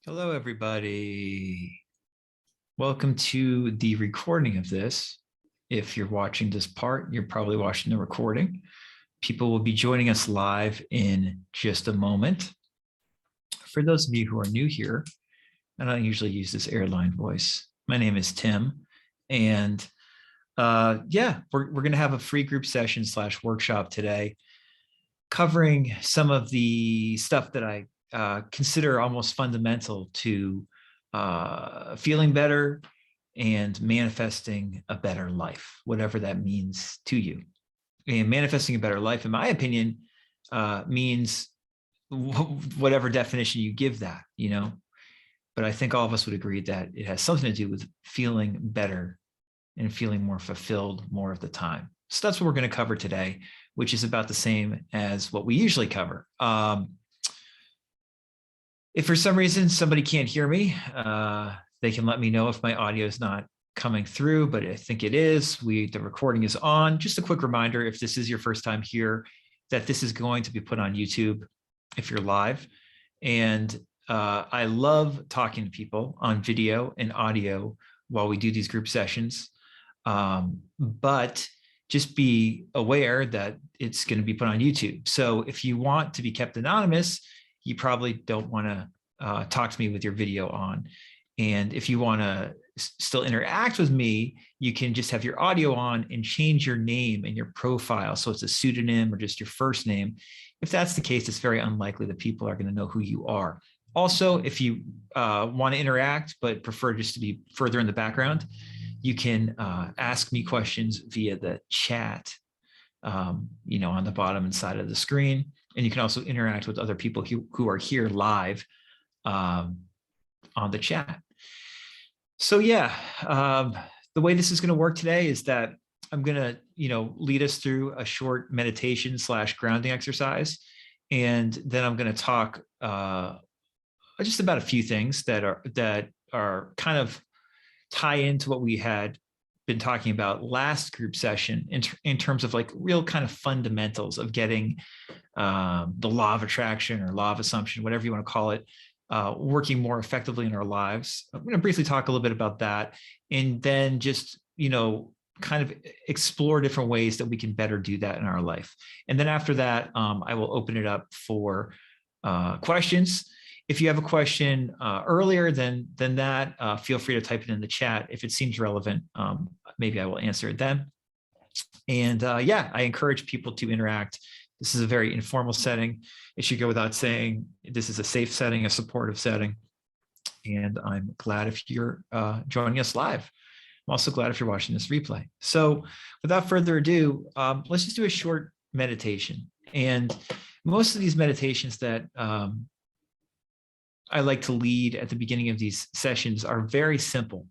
Hello, everybody. Welcome to the recording of this. If you're watching this part, you're probably watching the recording. People will be joining us live in just a moment. For those of you who are new here, I don't usually use this airline voice. My name is Tim, and we're going to have a free group session / workshop today, covering some of the stuff that I consider almost fundamental to feeling better and manifesting a better life, whatever that means to you. And manifesting a better life, in my opinion, means whatever definition you give that, But I think all of us would agree that it has something to do with feeling better and feeling more fulfilled more of the time. So that's what we're going to cover today, which is about the same as what we usually cover. If for some reason somebody can't hear me, they can let me know if my audio is not coming through, but I think it is. The recording is on. Just a quick reminder, if this is your first time here, that this is going to be put on YouTube if you're live. And I love talking to people on video and audio while we do these group sessions. But just be aware that it's going to be put on YouTube. So if you want to be kept anonymous, you probably don't want to talk to me with your video on. And if you want to still interact with me, you can just have your audio on and change your name and your profile. So it's a pseudonym or just your first name. If that's the case, it's very unlikely that people are going to know who you are. Also, if you want to interact, but prefer just to be further in the background, you can ask me questions via the chat, on the bottom and side of the screen. And you can also interact with other people who are here live on the chat. So the way this is going to work today is that I'm going to, lead us through a short meditation / grounding exercise. And then I'm going to talk just about a few things that are kind of tie into what we had been talking about last group session in terms of like real kind of fundamentals of getting the law of attraction or law of assumption, whatever you want to call it, working more effectively in our lives. I'm going to briefly talk a little bit about that, and then just, kind of explore different ways that we can better do that in our life. And then after that, I will open it up for questions. If you have a question earlier than that, feel free to type it in the chat. If it seems relevant, maybe I will answer it then. And I encourage people to interact. This is a very informal setting. It should go without saying. This is a safe setting, a supportive setting. And I'm glad if you're joining us live. I'm also glad if you're watching this replay. So without further ado, let's just do a short meditation. And most of these meditations that I like to lead at the beginning of these sessions are very simple.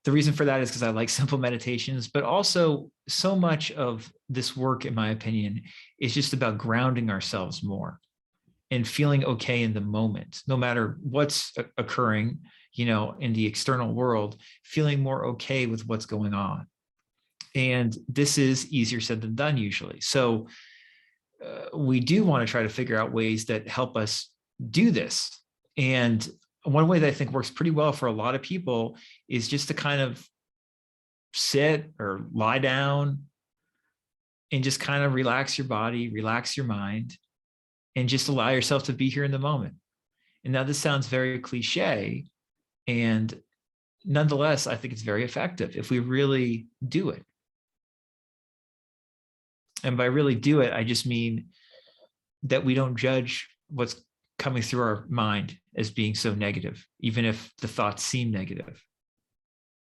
The reason for that is because I like simple meditations, but also so much of this work, in my opinion, is just about grounding ourselves more and feeling okay in the moment, no matter what's occurring, in the external world, feeling more okay with what's going on. And this is easier said than done usually. So we do want to try to figure out ways that help us do this. And one way that I think works pretty well for a lot of people is just to kind of sit or lie down and just kind of relax your body, relax your mind, and just allow yourself to be here in the moment. And now this sounds very cliche, and nonetheless, I think it's very effective if we really do it. And by really do it, I just mean that we don't judge what's coming through our mind as being so negative, even if the thoughts seem negative,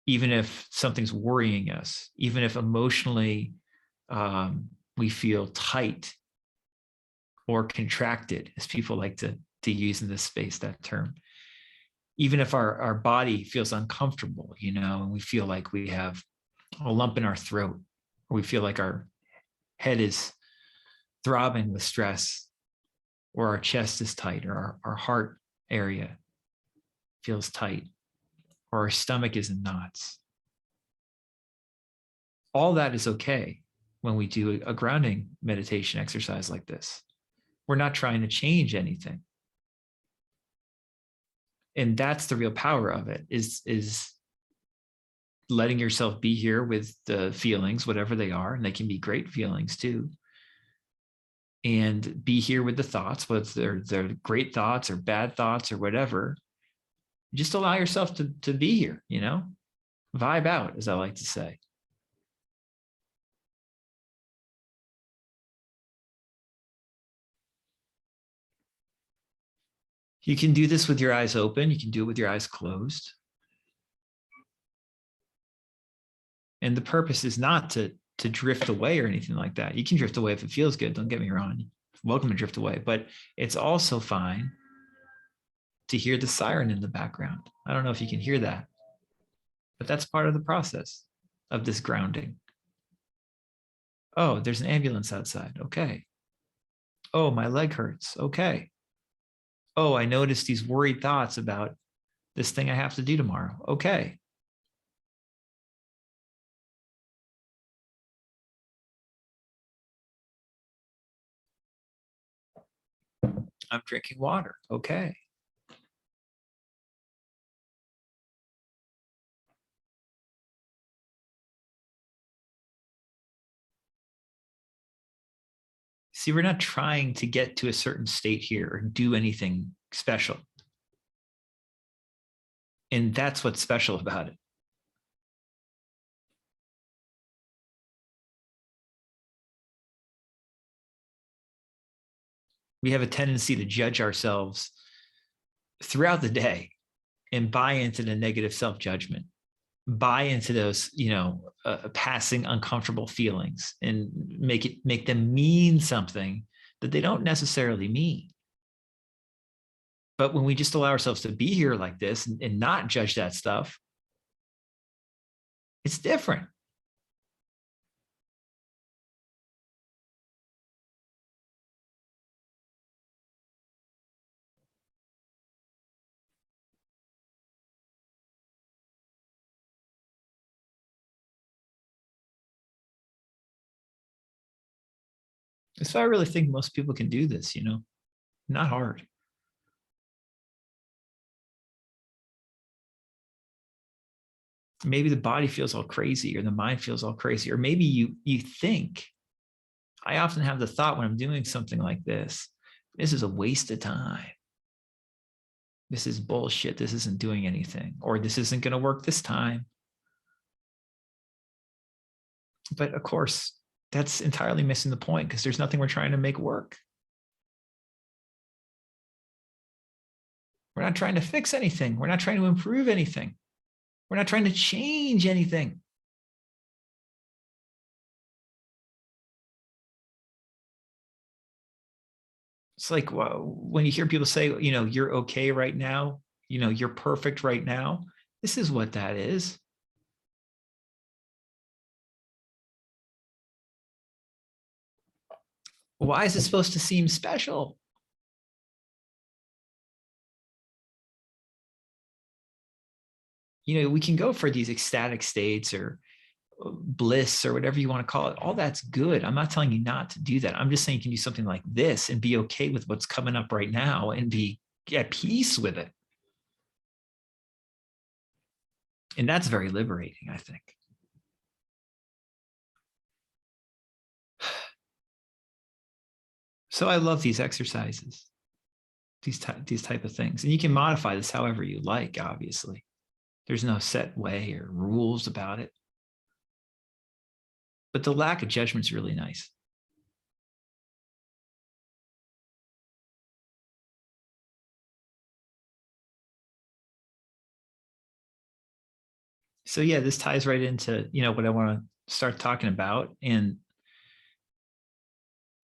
even if something's worrying us, even if emotionally we feel tight or contracted, as people like to use in this space, that term. Even if our body feels uncomfortable, and we feel like we have a lump in our throat, or we feel like our head is throbbing with stress, or our chest is tight, or our heart area feels tight, or our stomach is in knots. All that is okay when we do a grounding meditation exercise like this. We're not trying to change anything. And that's the real power of it, is letting yourself be here with the feelings, whatever they are, and they can be great feelings too. And be here with the thoughts, whether they're great thoughts or bad thoughts or whatever. Just allow yourself to be here, vibe out, as I like to say. You can do this with your eyes open. You can do it with your eyes closed. And the purpose is not to drift away or anything like that. You can drift away if it feels good. Don't get me wrong. Welcome to drift away. But it's also fine to hear the siren in the background. I don't know if you can hear that, but that's part of the process of this grounding. Oh, there's an ambulance outside. Okay. Oh, my leg hurts. Okay. Oh, I noticed these worried thoughts about this thing I have to do tomorrow. Okay. I'm drinking water. Okay. See, we're not trying to get to a certain state here or do anything special. And that's what's special about it. We have a tendency to judge ourselves throughout the day and buy into the negative self-judgment, buy into those, passing uncomfortable feelings and make them mean something that they don't necessarily mean. But when we just allow ourselves to be here like this and not judge that stuff, it's different. So I really think most people can do this, not hard. Maybe the body feels all crazy or the mind feels all crazy, or maybe you think, I often have the thought when I'm doing something like this is a waste of time. This is bullshit. This isn't doing anything, or this isn't going to work this time. But of course, that's entirely missing the point, because there's nothing we're trying to make work. We're not trying to fix anything. We're not trying to improve anything. We're not trying to change anything. It's like, well, when you hear people say, you're okay right now, you're perfect right now. This is what that is. Why is it supposed to seem special? We can go for these ecstatic states or bliss or whatever you want to call it. All that's good. I'm not telling you not to do that. I'm just saying you can do something like this and be okay with what's coming up right now and be at peace with it. And that's very liberating, I think. So I love these exercises, these type of things. And you can modify this however you like, obviously. There's no set way or rules about it. But the lack of judgment is really nice. So yeah, this ties right into, what I want to start talking about. And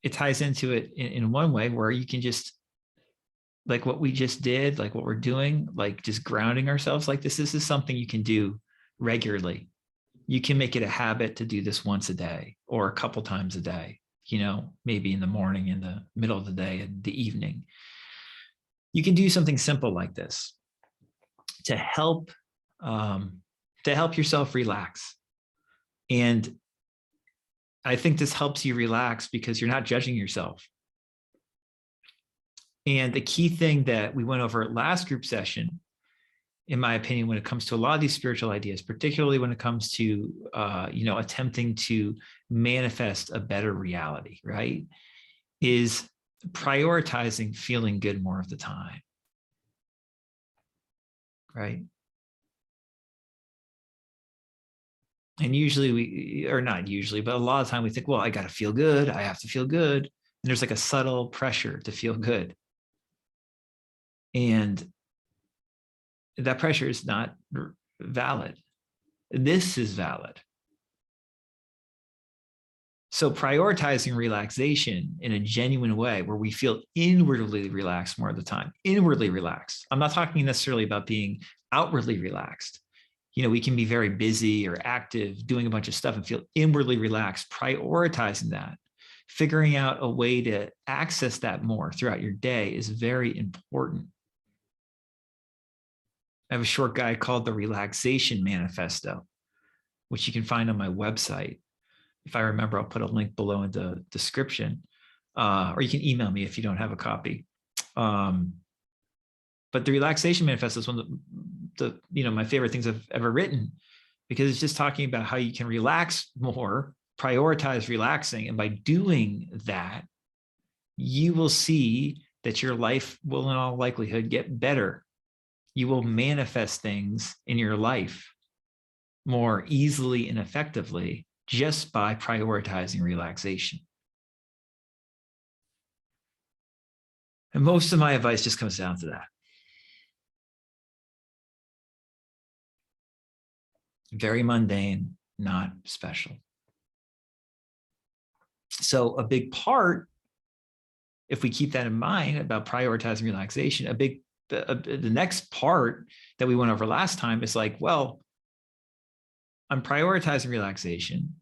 it ties into it in one way where you can just, like what we just did, like what we're doing, like just grounding ourselves like this is something you can do regularly. You can make it a habit to do this once a day or a couple times a day, maybe in the morning, in the middle of the day, and the evening. You can do something simple like this to help yourself relax. And I think this helps you relax because you're not judging yourself. And the key thing that we went over at last group session in my opinion, when it comes to a lot of these spiritual ideas, particularly when it comes to, attempting to manifest a better reality, right, is prioritizing feeling good more of the time, right? And usually or not usually, but a lot of time we think, well, I got to feel good. I have to feel good. And there's like a subtle pressure to feel good. And that pressure is not valid. This is valid. So prioritizing relaxation in a genuine way where we feel inwardly relaxed more of the time, inwardly relaxed. I'm not talking necessarily about being outwardly relaxed. We can be very busy or active, doing a bunch of stuff and feel inwardly relaxed. Prioritizing that, figuring out a way to access that more throughout your day is very important. I have a short guide called the Relaxation Manifesto, which you can find on my website. If I remember, I'll put a link below in the description, or you can email me if you don't have a copy. But the Relaxation Manifesto is one of my favorite things I've ever written, because it's just talking about how you can relax more, prioritize relaxing. And by doing that, you will see that your life will in all likelihood get better. You will manifest things in your life more easily and effectively just by prioritizing relaxation. And most of my advice just comes down to that. Very mundane, not special. So a big part, if we keep that in mind about prioritizing relaxation, the next part that we went over last time is like, well, I'm prioritizing relaxation.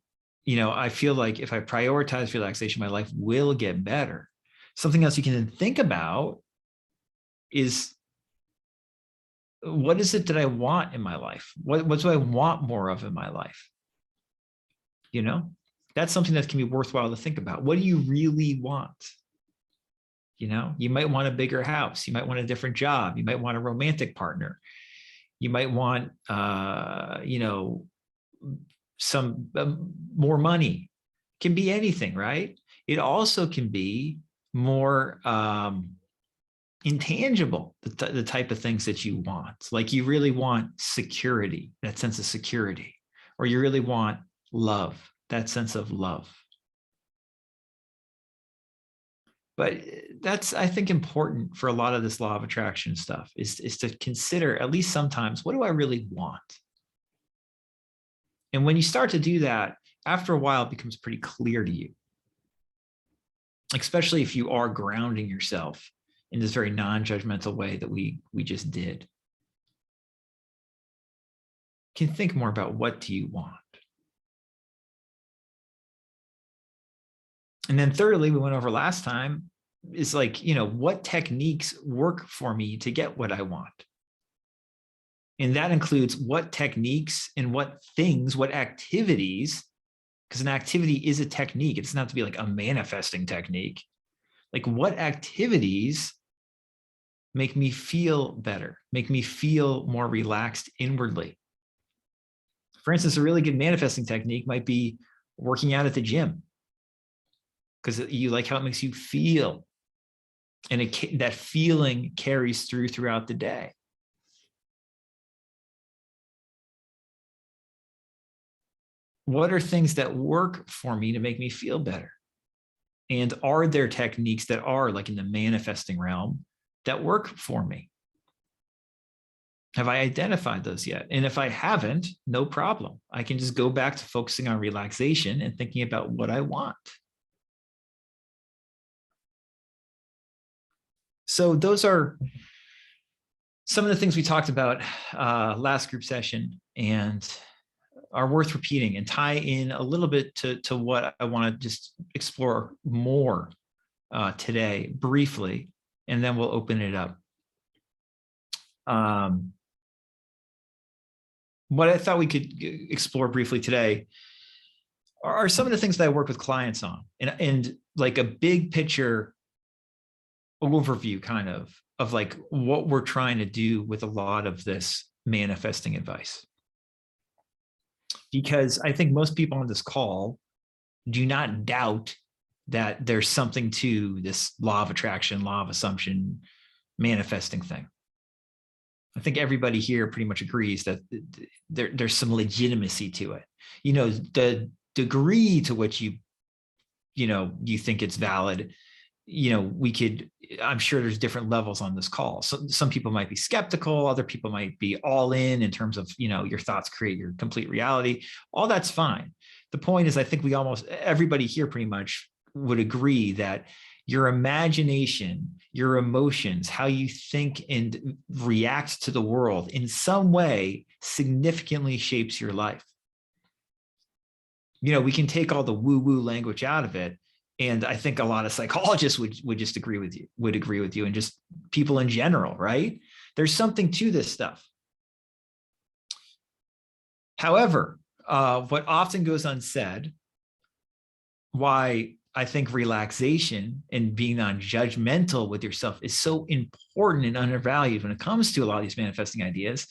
I feel like if I prioritize relaxation, my life will get better. Something else you can think about is, what is it that I want in my life? What do I want more of in my life? That's something that can be worthwhile to think about. What do you really want? You might want a bigger house. You might want a different job. You might want a romantic partner. You might want, some more money. It can be anything, right? It also can be more intangible, the type of things that you want. Like you really want security, that sense of security, or you really want love, that sense of love. But that's, I think, important for a lot of this law of attraction stuff is to consider, at least sometimes, what do I really want? And when you start to do that, after a while, it becomes pretty clear to you, especially if you are grounding yourself in this very non-judgmental way that we just did. You can think more about, what do you want? And then thirdly, we went over last time, is like, what techniques work for me to get what I want? And that includes what techniques and what things, what activities, because an activity is a technique. It doesn't have to be like a manifesting technique. Like, what activities make me feel better, make me feel more relaxed inwardly? For instance, a really good manifesting technique might be working out at the gym, because you like how it makes you feel. And that feeling carries throughout the day. What are things that work for me to make me feel better? And are there techniques that are like in the manifesting realm that work for me? Have I identified those yet? And if I haven't, no problem. I can just go back to focusing on relaxation and thinking about what I want. So those are some of the things we talked about last group session, and are worth repeating and tie in a little bit to what I want to just explore more today briefly, and then we'll open it up. What I thought we could explore briefly today are some of the things that I work with clients on, and like a big picture overview kind of like what we're trying to do with a lot of this manifesting advice. Because I think most people on this call do not doubt that there's something to this law of attraction, law of assumption, manifesting thing. I think everybody here pretty much agrees that there's some legitimacy to it. The degree to which you think it's valid, I'm sure there's different levels on this call. So some people might be skeptical, other people might be all in terms of, your thoughts create your complete reality. All that's fine. The point is, I think almost everybody here pretty much would agree that your imagination, your emotions, how you think and react to the world in some way significantly shapes your life. We can take all the woo-woo language out of it. And I think a lot of psychologists would just agree with you, and just people in general, right? There's something to this stuff. However, what often goes unsaid, why I think relaxation and being non-judgmental with yourself is so important and undervalued when it comes to a lot of these manifesting ideas.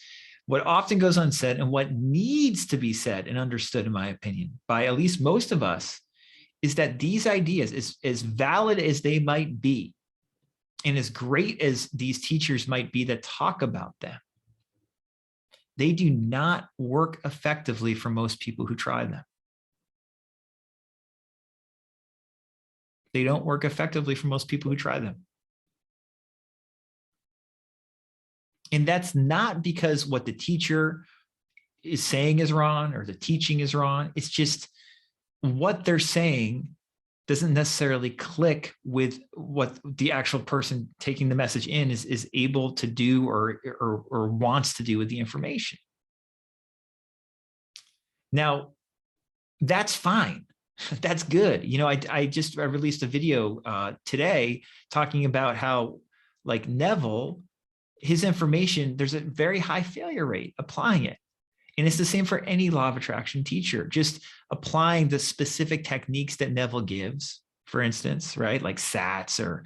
What often goes unsaid, and what needs to be said and understood, in my opinion, by at least most of us, is that these ideas, as valid as they might be, and as great as these teachers might be that talk about them, they do not work effectively for most people who try them. They don't work effectively for most people who try them. And that's not because what the teacher is saying is wrong or the teaching is wrong. It's just what they're saying doesn't necessarily click with what the actual person taking the message in is able to do or wants to do with the information. Now, that's fine. That's good. I released a video today talking about how, like, Neville, his information, there's a very high failure rate applying it. And it's the same for any law of attraction teacher, just applying the specific techniques that Neville gives, for instance, right? Like SATs or,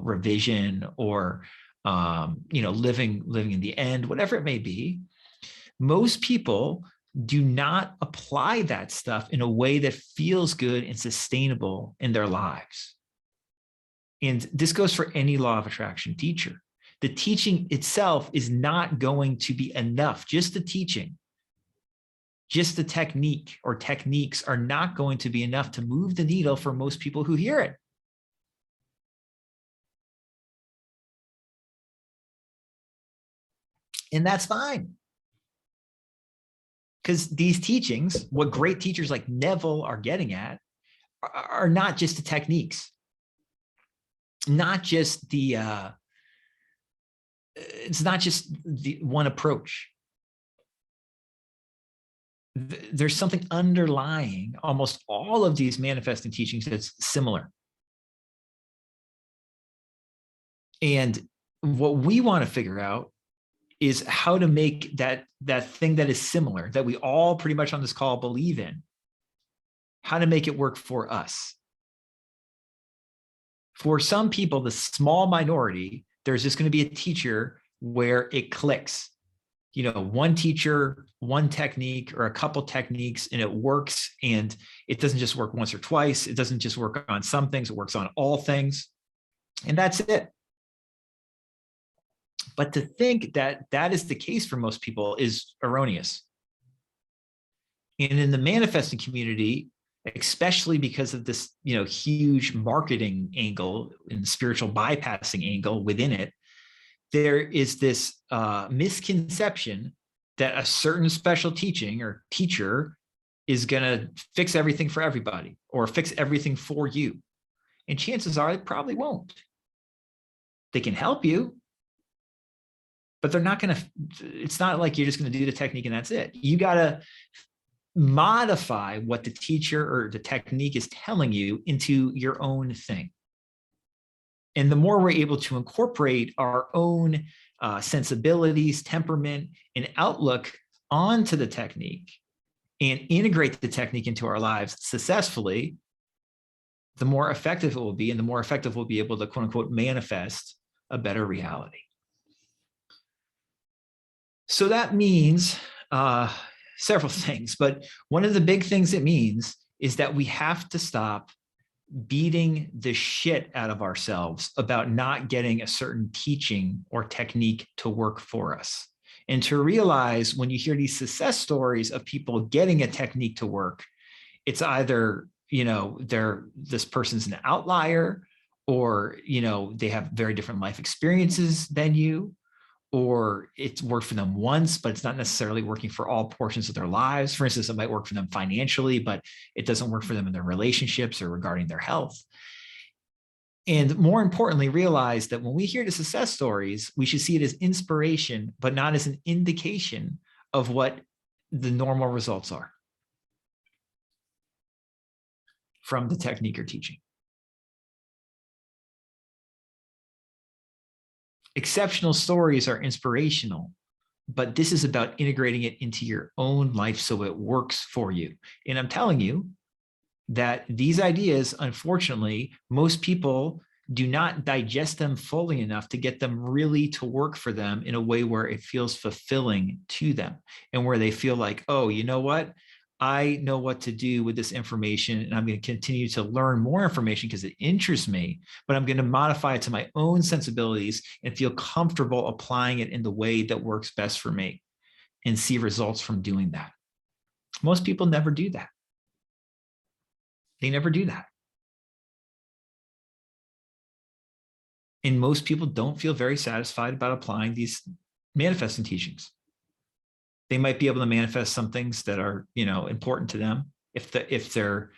revision or, living in the end, whatever it may be. Most people do not apply that stuff in a way that feels good and sustainable in their lives. And this goes for any law of attraction teacher. The teaching itself is not going to be enough. Just the teaching, just the technique or techniques are not going to be enough to move the needle for most people who hear it. And that's fine. Because these teachings, what great teachers like Neville are getting at, are not just the techniques, not just it's not just the one approach. There's something underlying almost all of these manifesting teachings that's similar. And what we want to figure out is how to make that thing that is similar, that we all pretty much on this call believe in, how to make it work for us. For some people, the small minority, there's just going to be a teacher where it clicks. One teacher, one technique, or a couple techniques, and it works. And it doesn't just work once or twice. It doesn't just work on some things. It works on all things. And that's it. But to think that that is the case for most people is erroneous. And in the manifesting community, especially because of this, huge marketing angle and spiritual bypassing angle within it, there is this misconception that a certain special teaching or teacher is going to fix everything for everybody or fix everything for you. And chances are they probably won't. They can help you, but they're not going to, it's not like you're just going to do the technique and that's it. You got to modify what the teacher or the technique is telling you into your own thing. And the more we're able to incorporate our own sensibilities, temperament, and outlook onto the technique and integrate the technique into our lives successfully, the more effective it will be, and the more effective we'll be able to, quote unquote, manifest a better reality. So that means several things, but one of the big things it means is that we have to stop beating the shit out of ourselves about not getting a certain teaching or technique to work for us. And to realize when you hear these success stories of people getting a technique to work, it's either, this person's an outlier, or, they have very different life experiences than you, or it's worked for them once, but it's not necessarily working for all portions of their lives. For instance, it might work for them financially, but it doesn't work for them in their relationships or regarding their health. And more importantly, realize that when we hear the success stories, we should see it as inspiration, but not as an indication of what the normal results are from the technique or teaching. Exceptional stories are inspirational, but this is about integrating it into your own life so it works for you. And I'm telling you that these ideas, unfortunately, most people do not digest them fully enough to get them really to work for them in a way where it feels fulfilling to them, and where they feel like, oh, you know what? I know what to do with this information, and I'm going to continue to learn more information because it interests me, but I'm going to modify it to my own sensibilities and feel comfortable applying it in the way that works best for me and see results from doing that. Most people never do that. They never do that. And most people don't feel very satisfied about applying these manifesting teachings. They might be able to manifest some things that are, important to them. If they're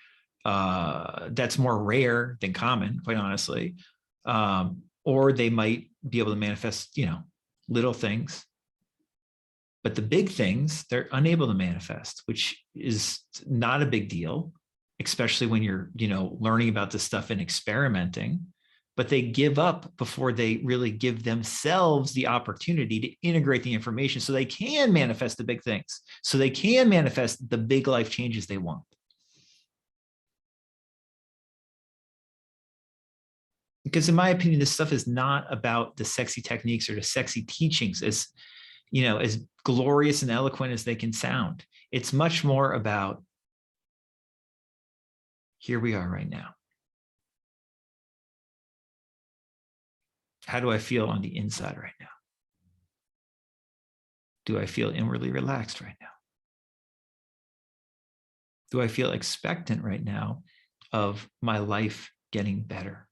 that's more rare than common, quite honestly. Or they might be able to manifest, little things. But the big things, they're unable to manifest, which is not a big deal, especially when you're, learning about this stuff and experimenting. But they give up before they really give themselves the opportunity to integrate the information so they can manifest the big things, so they can manifest the big life changes they want. Because in my opinion, this stuff is not about the sexy techniques or the sexy teachings as, as glorious and eloquent as they can sound. It's much more about, here we are right now. How do I feel on the inside right now? Do I feel inwardly relaxed right now? Do I feel expectant right now of my life getting better?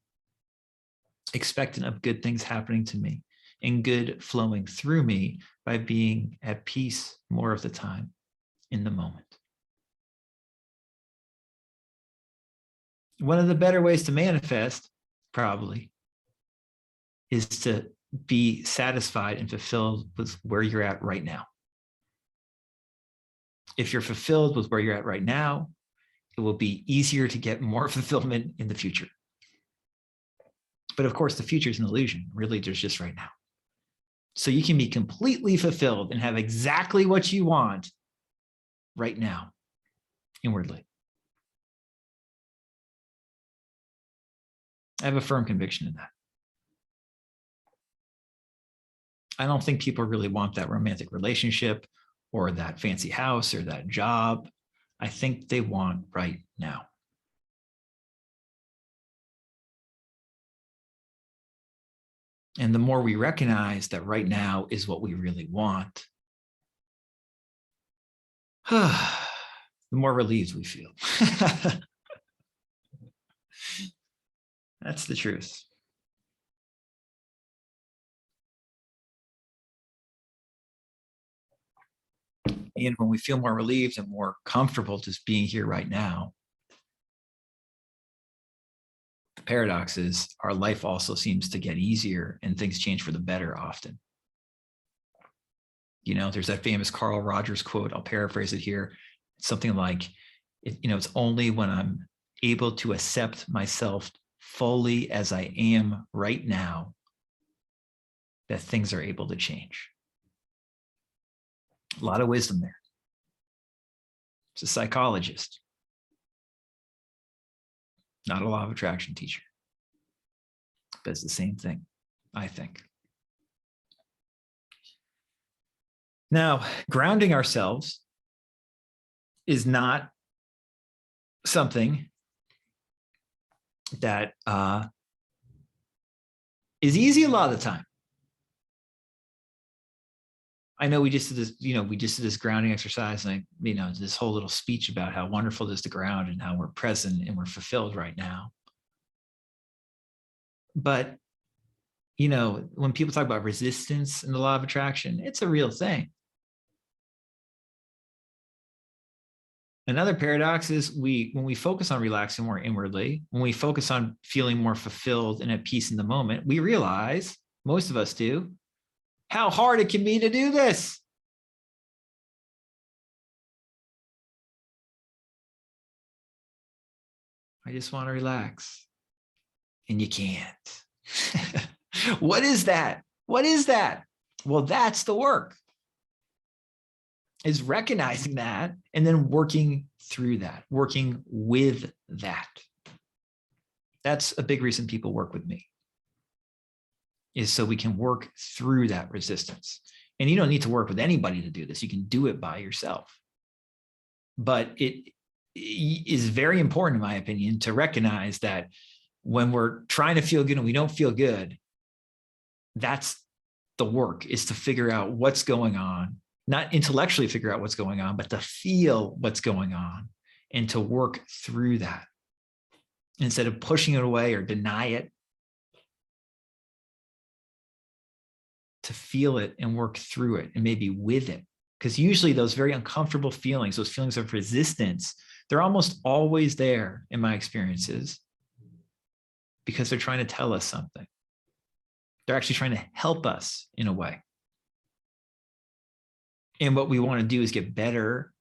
Expectant of good things happening to me and good flowing through me by being at peace more of the time in the moment. One of the better ways to manifest, probably, is to be satisfied and fulfilled with where you're at right now. If you're fulfilled with where you're at right now, it will be easier to get more fulfillment in the future. But of course, the future is an illusion. Really, there's just right now. So you can be completely fulfilled and have exactly what you want right now, inwardly. I have a firm conviction in that. I don't think people really want that romantic relationship or that fancy house or that job. I think they want right now. And the more we recognize that right now is what we really want, the more relieved we feel. That's the truth. And when we feel more relieved and more comfortable just being here right now, the paradox is our life also seems to get easier and things change for the better often. There's that famous Carl Rogers quote. I'll paraphrase it here. It's something like, it's only when I'm able to accept myself fully as I am right now that things are able to change. A lot of wisdom there. It's a psychologist, not a law of attraction teacher. But it's the same thing, I think. Now, grounding ourselves is not something that is easy a lot of the time. I know we just did this, we just did this grounding exercise, and this whole little speech about how wonderful it is to ground and how we're present and we're fulfilled right now. But, when people talk about resistance and the law of attraction, it's a real thing. Another paradox is when we focus on relaxing more inwardly, when we focus on feeling more fulfilled and at peace in the moment, we realize, most of us do, how hard it can be to do this. I just want to relax. And you can't. What is that? What is that? Well, that's the work, is recognizing that and then working through that, working with that. That's a big reason people work with me, is so we can work through that resistance. And you don't need to work with anybody to do this. You can do it by yourself. But it is very important, in my opinion, to recognize that when we're trying to feel good and we don't feel good, that's the work, is to figure out what's going on, not intellectually figure out what's going on, but to feel what's going on and to work through that instead of pushing it away or deny it. To feel it and work through it and maybe with it. Because usually those very uncomfortable feelings, those feelings of resistance, they're almost always there in my experiences because they're trying to tell us something. They're actually trying to help us in a way. And what we want to do is get better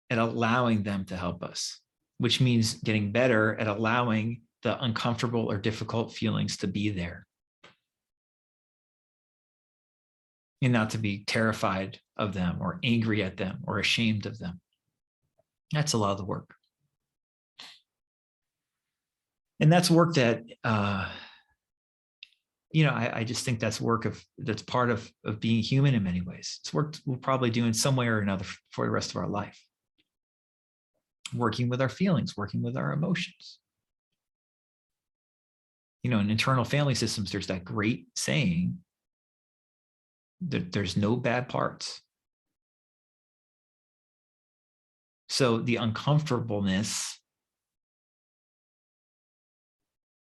at allowing them to help us, which means getting better at allowing the uncomfortable or difficult feelings to be there. And not to be terrified of them or angry at them or ashamed of them. That's a lot of the work. And that's work that, I just think that's work that's part of being human in many ways. It's work we'll probably do in some way or another for the rest of our life. Working with our feelings, working with our emotions. In internal family systems, there's that great saying, there's no bad parts. So the uncomfortableness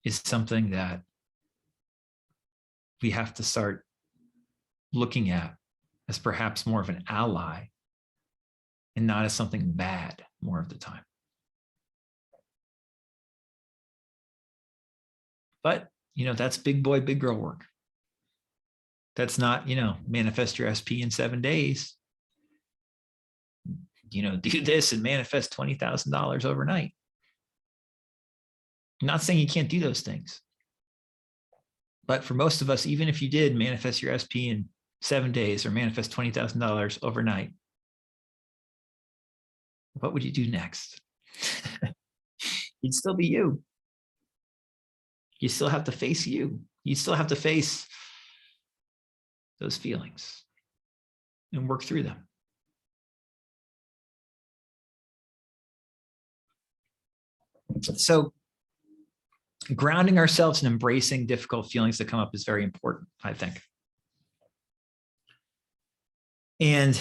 is something that we have to start looking at as perhaps more of an ally and not as something bad more of the time. But, that's big boy, big girl work. That's not, manifest your SP in 7 days. Do this and manifest $20,000 overnight. I'm not saying you can't do those things. But for most of us, even if you did manifest your SP in 7 days or manifest $20,000 overnight, what would you do next? You'd still be you. You still have to face you. You still have to face those feelings and work through them. So grounding ourselves and embracing difficult feelings that come up is very important, I think. And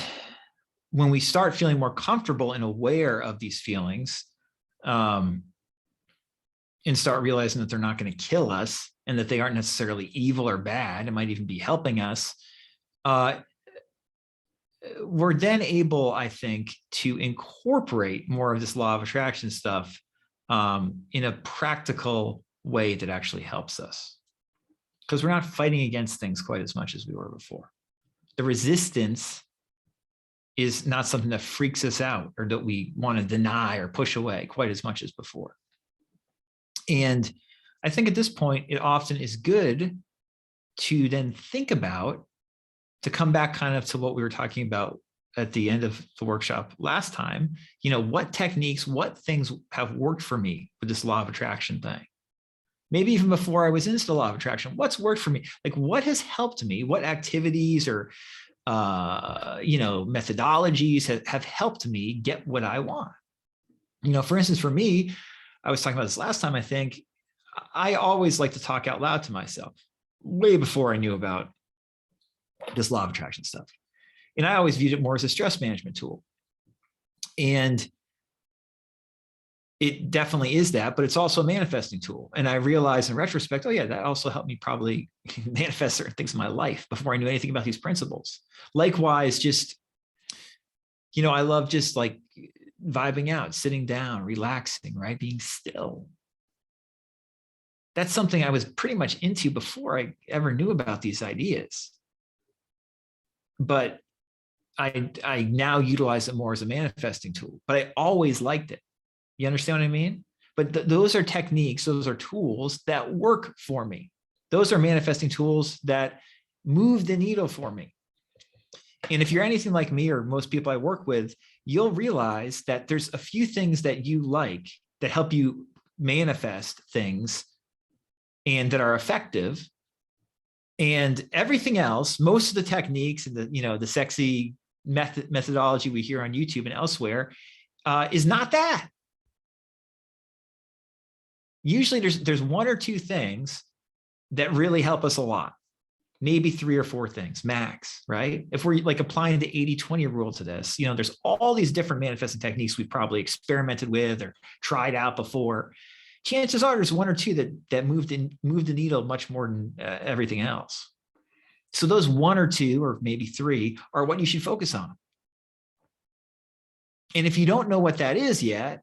when we start feeling more comfortable and aware of these feelings, and start realizing that they're not going to kill us and that they aren't necessarily evil or bad, it might even be helping us, we're then able, I think, to incorporate more of this law of attraction stuff in a practical way that actually helps us. Because we're not fighting against things quite as much as we were before. The resistance is not something that freaks us out or that we want to deny or push away quite as much as before. And I think at this point, it often is good to then think about, to come back kind of to what we were talking about at the end of the workshop last time, what techniques, what things have worked for me with this law of attraction thing? Maybe even before I was into the law of attraction, what's worked for me? Like, what has helped me? What activities or methodologies have helped me get what I want. For instance, for me, I was talking about this last time, I think I always like to talk out loud to myself way before I knew about this law of attraction stuff. And I always viewed it more as a stress management tool. And it definitely is that, but it's also a manifesting tool. And I realized in retrospect, oh yeah, that also helped me probably manifest certain things in my life before I knew anything about these principles. Likewise, just, I love just like vibing out, sitting down, relaxing, right? Being still. That's something I was pretty much into before I ever knew about these ideas. But I now utilize it more as a manifesting tool, but I always liked it. You understand what I mean? But those are techniques, those are tools that work for me. Those are manifesting tools that move the needle for me. And if you're anything like me or most people I work with, you'll realize that there's a few things that you like that help you manifest things and that are effective. And everything else, most of the techniques and the sexy methodology we hear on YouTube and elsewhere is not that. Usually there's one or two things that really help us a lot, maybe 3 or 4 things max, right? If we're like applying the 80-20 rule to this, there's all these different manifesting techniques we've probably experimented with or tried out before. Chances are there's 1 or 2 that moved the needle much more than everything else. So those 1 or 2 or maybe 3 are what you should focus on. And if you don't know what that is yet,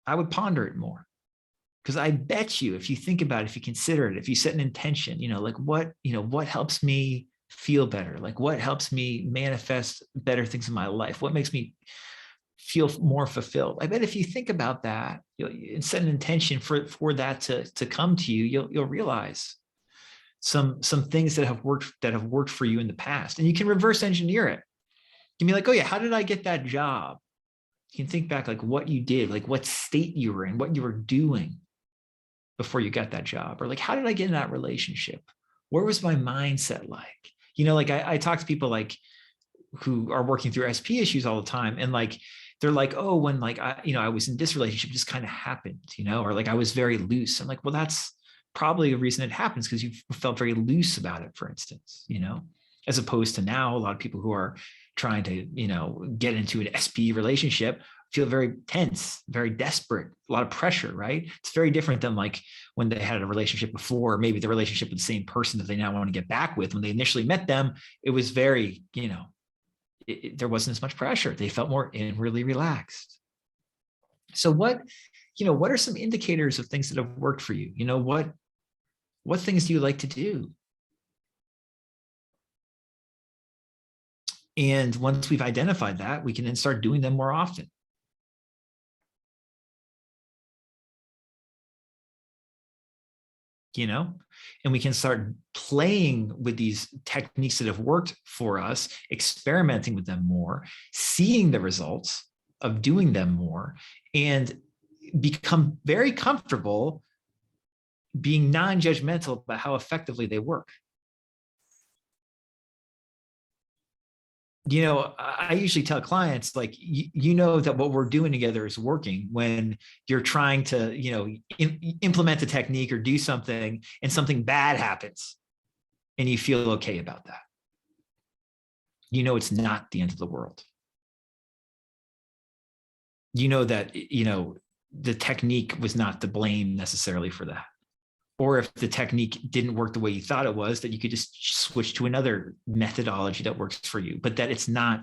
I would ponder it more, because I bet you, if you think about it, if you consider it, if you set an intention, like what helps me feel better, like what helps me manifest better things in my life, what makes me feel more fulfilled. I bet if you think about that and set an intention for that to come to you, you'll realize some things that have worked for you in the past, and you can reverse engineer it. You can be like, oh yeah, how did I get that job? You can think back like what you did, like what state you were in, what you were doing before you got that job, or like, how did I get in that relationship? Where was my mindset like? Like I talk to people like who are working through SP issues all the time, and like they're like, oh, when like I was in this relationship, it just kind of happened, or like I was very loose. I'm like, well, that's probably a reason it happens, because you felt very loose about it, for instance, as opposed to now a lot of people who are trying to get into an SP relationship feel very tense, very desperate, a lot of pressure, right? It's very different than like when they had a relationship before, maybe the relationship with the same person that they now want to get back with. When they initially met them, it was very, there wasn't as much pressure. They felt more inwardly relaxed. So what are some indicators of things that have worked for you? What things do you like to do? And once we've identified that, we can then start doing them more often. And we can start playing with these techniques that have worked for us, experimenting with them more, seeing the results of doing them more, and become very comfortable being non-judgmental about how effectively they work. I usually tell clients, like, that what we're doing together is working when you're trying to, implement a technique or do something and something bad happens and you feel okay about that. It's not the end of the world. That, the technique was not to blame necessarily for that. Or if the technique didn't work the way you thought it was, that you could just switch to another methodology that works for you, but that it's not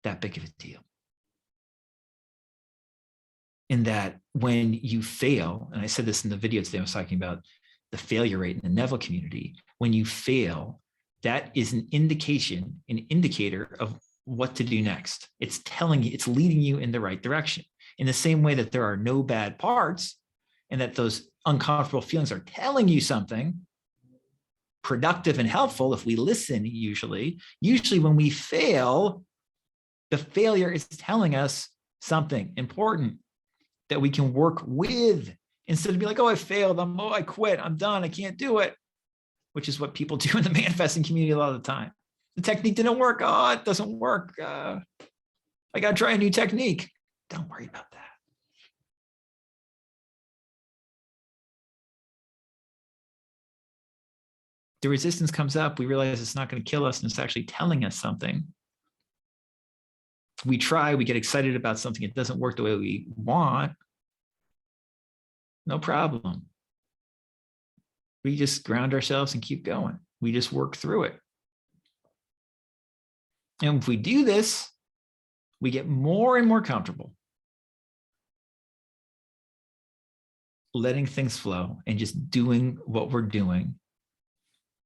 that big of a deal. And that when you fail, and I said this in the video today, I was talking about the failure rate in the Neville community. When you fail, that is an indicator of what to do next. It's leading you in the right direction. In the same way that there are no bad parts, and that those uncomfortable feelings are telling you something productive and helpful if we listen. Usually when we fail, the failure is telling us something important that we can work with, instead of being like, oh, I failed, I quit, I'm done, I can't do it. which is what people do in the manifesting community a lot of the time. The technique didn't work. Oh, it doesn't work. I got to try a new technique. Don't worry about that. The resistance comes up. We realize it's not going to kill us and it's actually telling us something. We try, we get excited about something. It doesn't work the way we want. No problem. We just ground ourselves and keep going. We just work through it. And if we do this, we get more and more comfortable letting things flow and just doing what we're doing.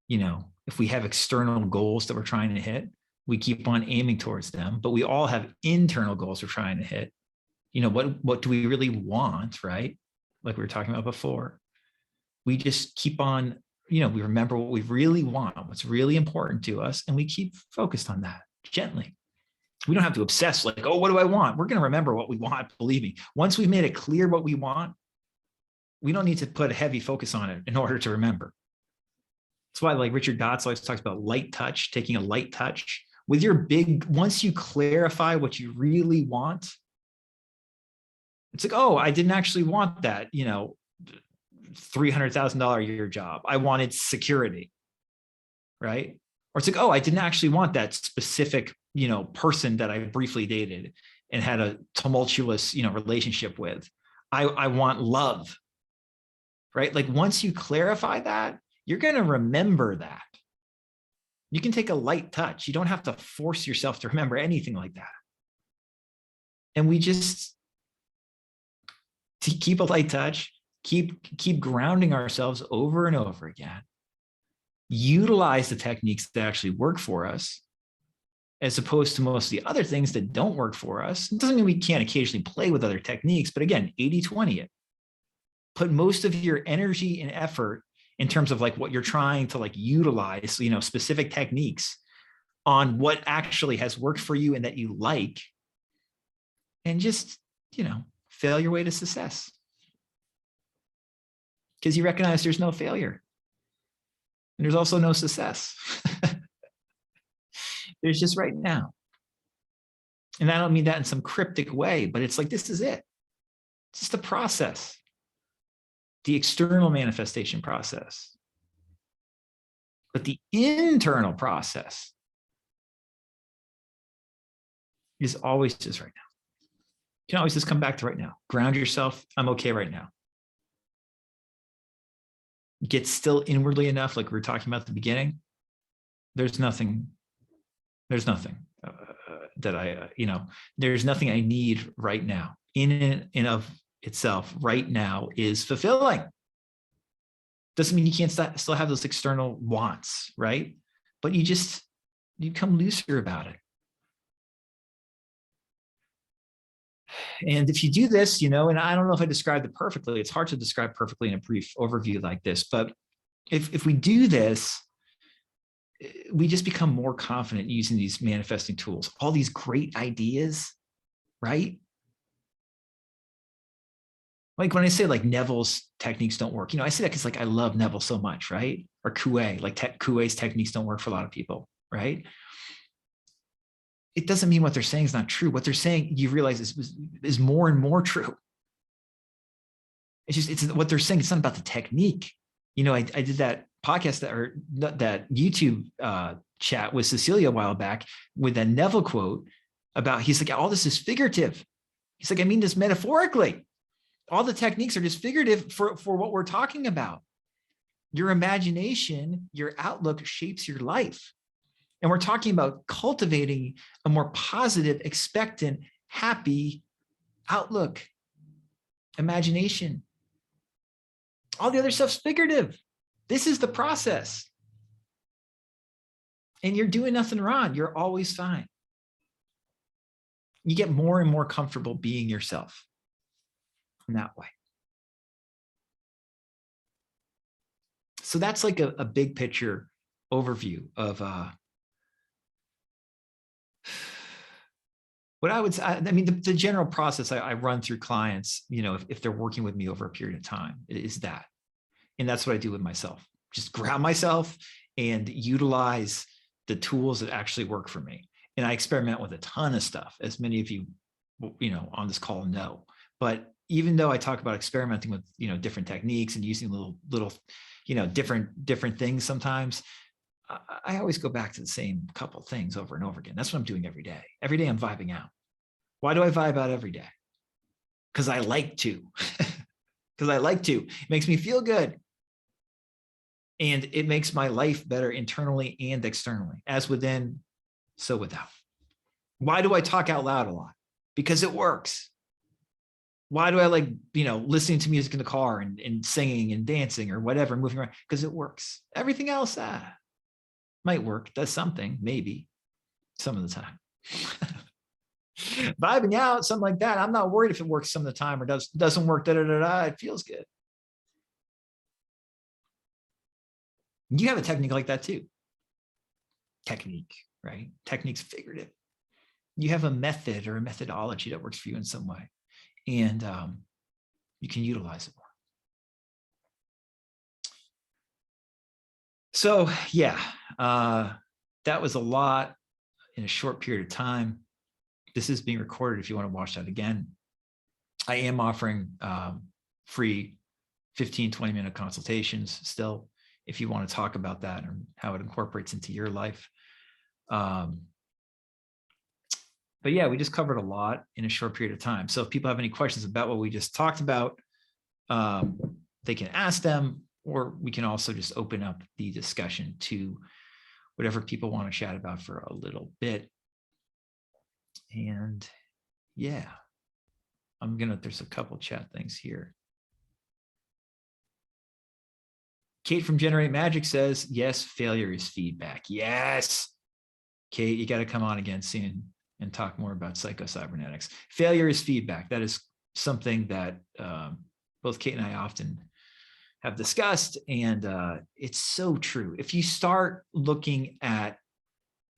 You know, if we have external goals that we're trying to hit, we keep on aiming towards them, but we all have internal goals we're trying to hit. You know, what do we really want, right? Like we were talking about before. We just keep on, you know, we remember what we really want, what's really important to us, and we keep focused on that gently. We don't have to obsess like, oh, what do I want? We're going to remember what we want, believe me. Once we've made it clear what we want, we don't need to put a heavy focus on it in order to remember. That's why like Richard Dotz always talks about light touch, taking a light touch. With your big, once you clarify what you really want, it's like, oh, I didn't actually want that, you know, $300,000 a year job. I wanted security, right? Or it's like, oh, I didn't actually want that specific, you know, person that I briefly dated and had a tumultuous, you know, relationship with. I want love, right? Like once you clarify that, you're going to remember that. You can take a light touch. You don't have to force yourself to remember anything like that. And we just keep a light touch, keep grounding ourselves over and over again. Utilize the techniques that actually work for us, as opposed to most of the other things that don't work for us. It doesn't mean we can't occasionally play with other techniques, but again, 80-20 it. Put most of your energy and effort in terms of like what you're trying to like utilize, you know, specific techniques on what actually has worked for you and that you like, and just, you know, fail your way to success. Because you recognize there's no failure. And there's also no success. There's just right now. And I don't mean that in some cryptic way, but it's like, this is it. It's just a process. The external manifestation process. But the internal process is always just right now. You can always just come back to right now. Ground yourself. I'm okay right now. Get still inwardly enough, like we were talking about at the beginning. There's nothing that I, you know, there's nothing I need right now. In and of itself right now is fulfilling. Doesn't mean you can't still have those external wants, right? But you become looser about it. And if you do this, you know, and I don't know if I described it perfectly, it's hard to describe perfectly in a brief overview like this, but if we do this, we just become more confident using these manifesting tools, all these great ideas, right? Like when I say like Neville's techniques don't work, you know, I say that because like I love Neville so much, right? Or Coué, like Coué's techniques don't work for a lot of people, right? It doesn't mean what they're saying is not true. What they're saying, you realize is more and more true. It's what they're saying. It's not about the technique. You know, I did that podcast that YouTube chat with Cecilia a while back with that Neville quote about, he's like, all this is figurative. He's like, I mean this metaphorically. All the techniques are just figurative for what we're talking about. Your imagination, your outlook shapes your life. And we're talking about cultivating a more positive, expectant, happy outlook, imagination. All the other stuff's figurative. This is the process. And you're doing nothing wrong. You're always fine. You get more and more comfortable being yourself in that way. So that's like a big picture overview of what I would say. I mean, the general process I run through clients, you know, if they're working with me over a period of time, is that. And that's what I do with myself. just ground myself and utilize the tools that actually work for me. And I experiment with a ton of stuff, as many of you, on this call know. But even though I talk about experimenting with, different techniques and using little, different things sometimes, I always go back to the same couple things over and over again. That's what I'm doing every day. Every day I'm vibing out. Why do I vibe out every day? Because I like to. Because I like to. It makes me feel good. And it makes my life better internally and externally, as within, so without. Why do I talk out loud a lot? Because it works. Why do I like, listening to music in the car and singing and dancing or whatever, moving around? Because it works. Everything else might work, does something, maybe, some of the time. Vibing out, something like that. I'm not worried if it works some of the time or doesn't work, it feels good. You have a technique like that too. Technique, right? Technique's figurative. You have a method or a methodology that works for you in some way, and you can utilize it more. So yeah, that was a lot in a short period of time. This is being recorded if you want to watch that again. I am offering free 15, 20-minute consultations still, if you want to talk about that and how it incorporates into your life. But yeah, we just covered a lot in a short period of time. So if people have any questions about what we just talked about, they can ask them, or we can also just open up the discussion to whatever people want to chat about for a little bit. And yeah, there's a couple chat things here. Kate from Generate Magic says, yes, failure is feedback. Yes. Kate, you got to come on again soon and talk more about psychocybernetics. Failure is feedback. That is something that both Kate and I often have discussed, and it's so true. If you start looking at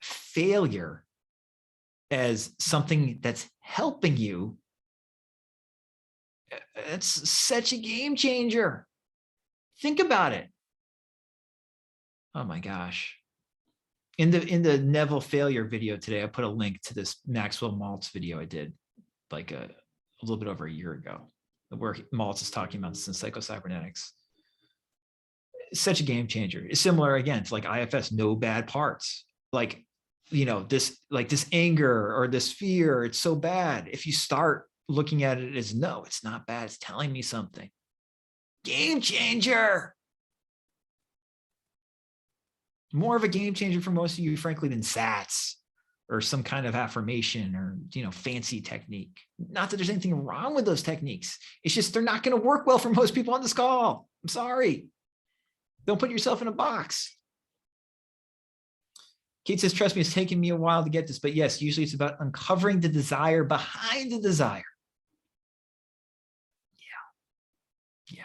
failure as something that's helping you, it's such a game changer. Think about it. Oh my gosh. In the Neville failure video today, I put a link to this Maxwell Maltz video I did like a little bit over a year ago, where Maltz is talking about this in psychocybernetics. It's such a game changer. It's similar again to like IFS, no bad parts. Like, this anger or this fear, it's so bad. If you start looking at it as, no, it's not bad, it's telling me something. Game changer. More of a game changer for most of you, frankly, than SATs or some kind of affirmation or, fancy technique. Not that there's anything wrong with those techniques. It's just they're not going to work well for most people on this call. I'm sorry. Don't put yourself in a box. Kate says, trust me, it's taken me a while to get this, but yes, usually it's about uncovering the desire behind the desire. Yeah.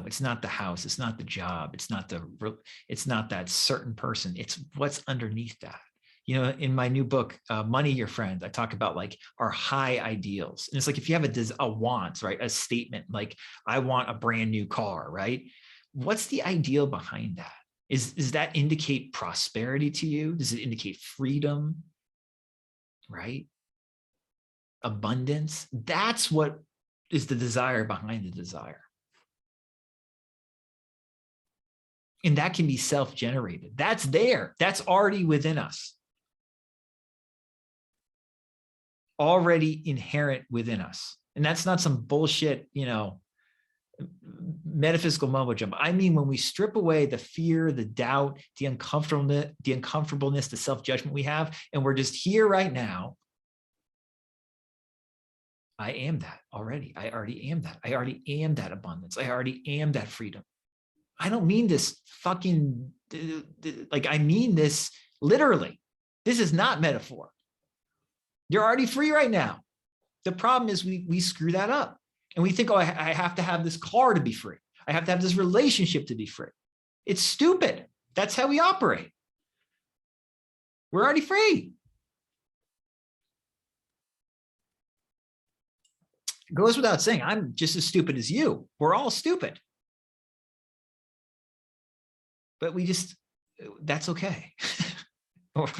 It's not the house, it's not the job, it's not that certain person, it's what's underneath that. In my new book, Money Your Friend, I talk about like our high ideals. And it's like, if you have a want, right? A statement like, I want a brand new car, right? What's the ideal behind that? Does that indicate prosperity to you? Does it indicate freedom, right? Abundance? That's what is the desire behind the desire. And that can be self-generated. That's there. That's already within us. Already inherent within us. And that's not some bullshit, metaphysical mumbo jumbo. I mean, when we strip away the fear, the doubt, the uncomfortableness, the self-judgment we have, and we're just here right now, I am that already. I already am that. I already am that abundance. I already am that freedom. I don't mean this fucking, I mean this literally. This is not metaphor. You're already free right now. The problem is we screw that up. And we think, oh, I have to have this car to be free. I have to have this relationship to be free. It's stupid. That's how we operate. We're already free. It goes without saying, I'm just as stupid as you. We're all stupid. but that's okay.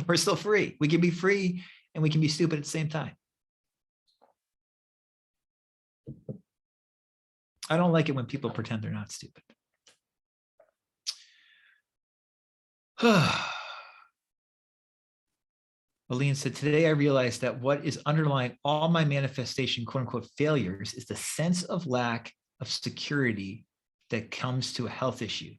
We're still free. We can be free and we can be stupid at the same time. I don't like it when people pretend they're not stupid. Aline said, today I realized that what is underlying all my manifestation, quote unquote, failures is the sense of lack of security that comes to a health issue.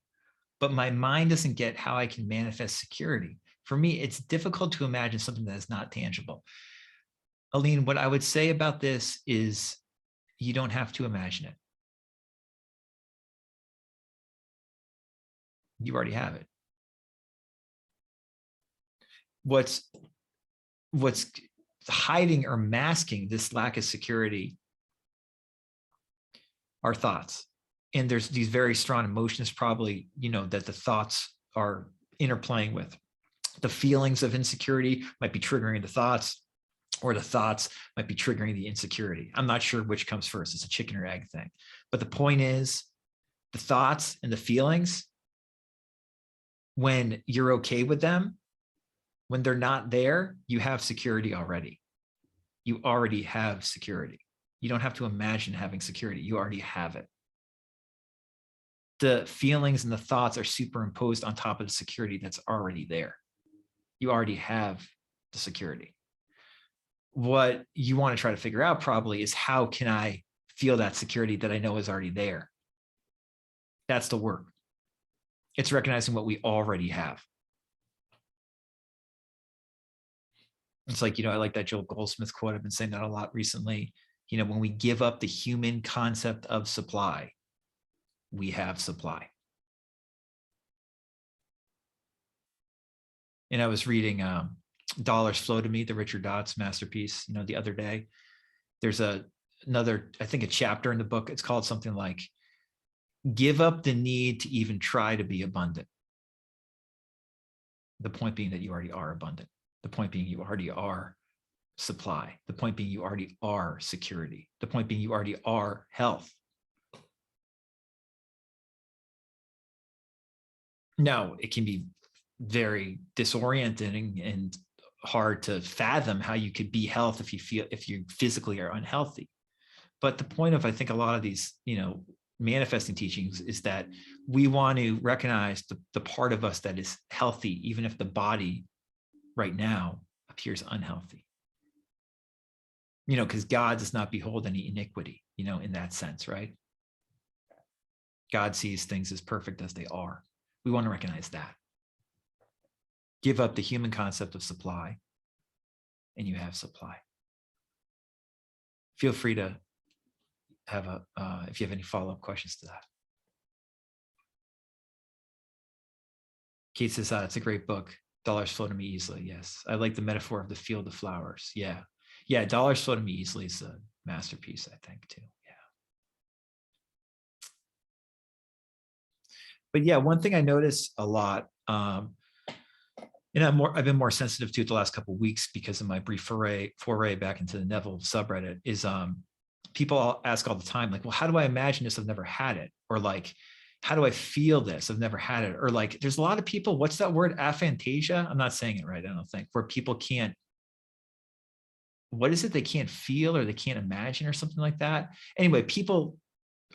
But my mind doesn't get how I can manifest security. For me, it's difficult to imagine something that is not tangible. Aline, what I would say about this is you don't have to imagine it. You already have it. What's hiding or masking this lack of security are thoughts. And there's these very strong emotions probably, that the thoughts are interplaying with. The feelings of insecurity might be triggering the thoughts, or the thoughts might be triggering the insecurity. I'm not sure which comes first. It's a chicken or egg thing. But the point is, the thoughts and the feelings, when you're okay with them, when they're not there, you have security already. You already have security. You don't have to imagine having security. You already have it. The feelings and the thoughts are superimposed on top of the security that's already there. You already have the security. What you want to try to figure out probably is, how can I feel that security that I know is already there? That's the work. It's recognizing what we already have. It's like, I like that Joel Goldsmith quote. I've been saying that a lot recently. When we give up the human concept of supply, we have supply. And I was reading Dollars Flow to Me, the Richard Dot's masterpiece, the other day. There's another, I think, a chapter in the book. It's called something like, give up the need to even try to be abundant. The point being that you already are abundant. The point being you already are supply. The point being you already are security. The point being you already are health. Now, it can be very disorienting and hard to fathom how you could be health if you physically are unhealthy. But the point of, I think, a lot of these, manifesting teachings is that we want to recognize the part of us that is healthy, even if the body right now appears unhealthy. Because God does not behold any iniquity, in that sense, right? God sees things as perfect as they are. We want to recognize that. Give up the human concept of supply, and you have supply. Feel free to have if you have any follow-up questions to that. Kate says, it's a great book. Dollars Flow to Me Easily. Yes. I like the metaphor of the field of flowers. Yeah. Yeah. Dollars Flow to Me Easily is a masterpiece, I think, too. Yeah. But yeah, one thing I notice a lot, and I've been more sensitive to it the last couple of weeks because of my brief foray back into the Neville subreddit, is people ask all the time, like, well, how do I imagine this? I've never had it. Or like, how do I feel this? I've never had it. Or like, there's a lot of people, what's that word? Aphantasia? I'm not saying it right, I don't think, where people can't, what is it? They can't feel, or they can't imagine, or something like that. Anyway, people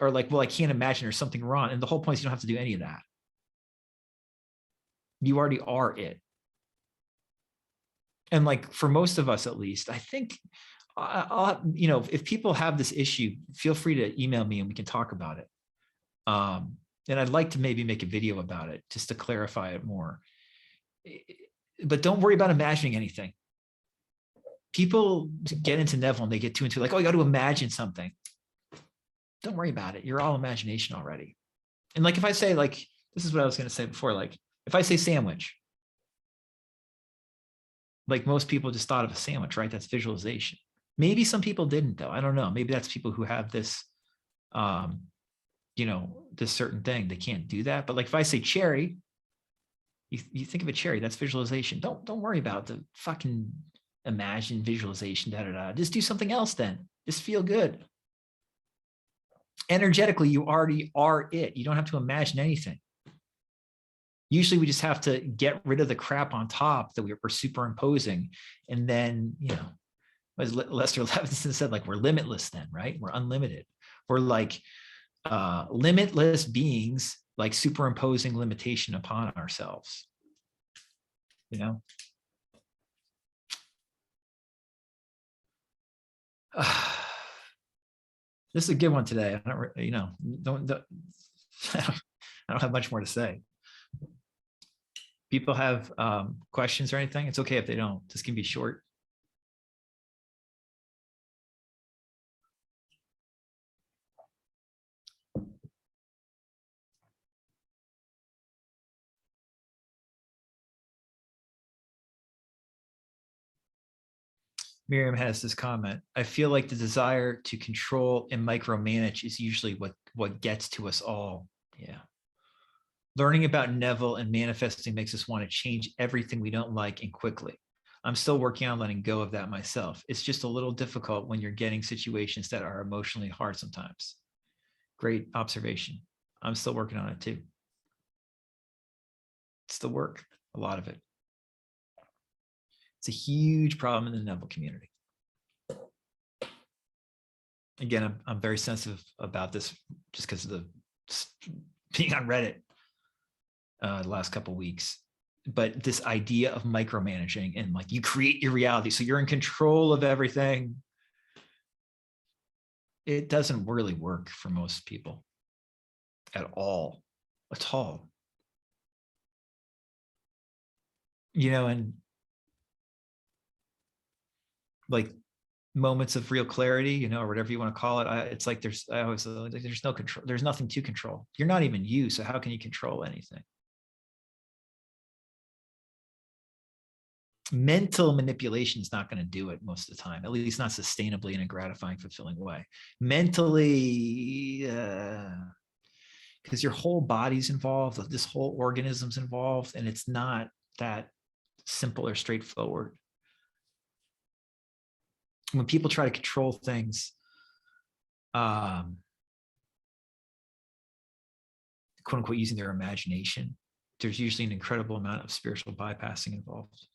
are like, well, I can't imagine, there's something wrong. And the whole point is you don't have to do any of that. You already are it. And like, for most of us, at least, I think, if people have this issue, feel free to email me and we can talk about it. And I'd like to maybe make a video about it just to clarify it more. But don't worry about imagining anything. People get into Neville and they get too into like, oh, you got to imagine something. Don't worry about it. You're all imagination already. And like, if I say, like, this is what I was going to say before, like, if I say sandwich, like most people just thought of a sandwich, right? That's visualization. Maybe some people didn't, though. I don't know. Maybe that's people who have this, this certain thing. They can't do that. But like, if I say cherry, you think of a cherry, that's visualization. Don't worry about the fucking imagine visualization, Just do something else then. Just feel good. Energetically, you already are it. You don't have to imagine anything. Usually we just have to get rid of the crap on top that we're superimposing. And then, as Lester Levinson said, like, we're limitless then, right? We're unlimited. We're like limitless beings, like superimposing limitation upon ourselves. This is a good one today. I don't, I don't have much more to say. People have questions or anything? It's okay if they don't. This can be short. Miriam has this comment. I feel like the desire to control and micromanage is usually what gets to us all. Yeah. Learning about Neville and manifesting makes us want to change everything we don't like and quickly. I'm still working on letting go of that myself. It's just a little difficult when you're getting situations that are emotionally hard sometimes. Great observation. I'm still working on it too. It's the work, a lot of it. It's a huge problem in the Neville community. Again, I'm very sensitive about this just because of the being on Reddit the last couple of weeks. But this idea of micromanaging and like you create your reality, so you're in control of everything. It doesn't really work for most people at all. And like moments of real clarity, or whatever you want to call it. It's like there's no control. There's nothing to control. You're not even you. So how can you control anything? Mental manipulation is not going to do it most of the time, at least not sustainably in a gratifying, fulfilling way. Mentally, because your whole body's involved, this whole organism's involved, and it's not that simple or straightforward. When people try to control things, quote unquote, using their imagination, there's usually an incredible amount of spiritual bypassing involved.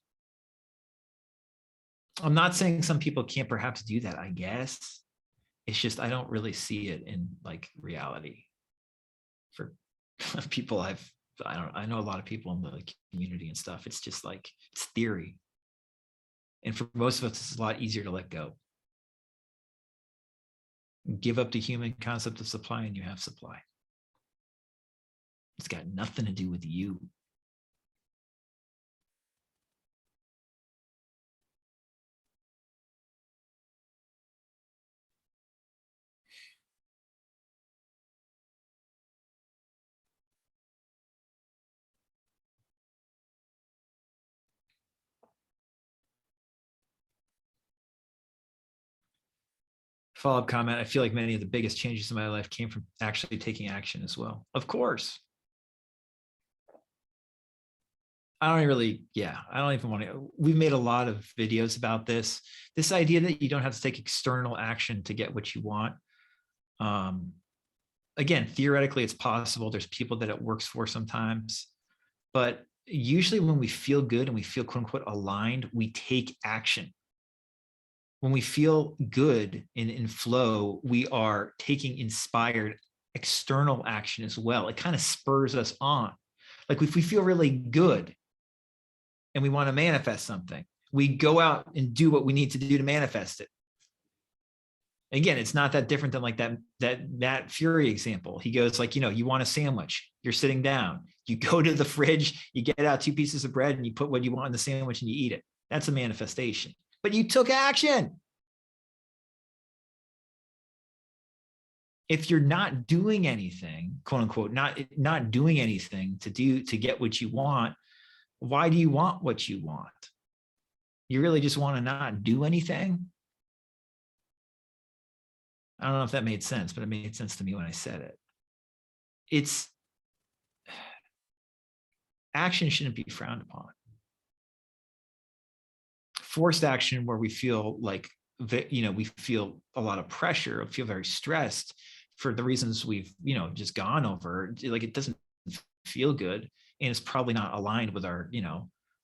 I'm not saying some people can't perhaps do that, I guess. It's just, I don't really see it in like reality for people I know a lot of people in the community and stuff. It's just like, it's theory. And for most of us, it's a lot easier to let go. Give up the human concept of supply and you have supply. It's got nothing to do with you. Follow-up comment. I feel like many of the biggest changes in my life came from actually taking action as well. Of course. I don't even want to. We've made a lot of videos about this idea that you don't have to take external action to get what you want. Again, theoretically, it's possible. There's people that it works for sometimes, but usually when we feel good and we feel quote unquote aligned, we take action. When we feel good and in flow, we are taking inspired external action as well. It kind of spurs us on. Like if we feel really good and we want to manifest something, we go out and do what we need to do to manifest it. Again, it's not that different than like that Fury example. He goes like, you want a sandwich, you're sitting down, you go to the fridge, you get out 2 pieces of bread and you put what you want in the sandwich and you eat it. That's a manifestation. But you took action. If you're not doing anything, quote unquote, not doing anything to get what you want, why do you want what you want? You really just want to not do anything? I don't know if that made sense, but it made sense to me when I said it. It's action shouldn't be frowned upon. Forced action where we feel like, we feel a lot of pressure, feel very stressed for the reasons we've, just gone over, like it doesn't feel good. and it's probably not aligned with our,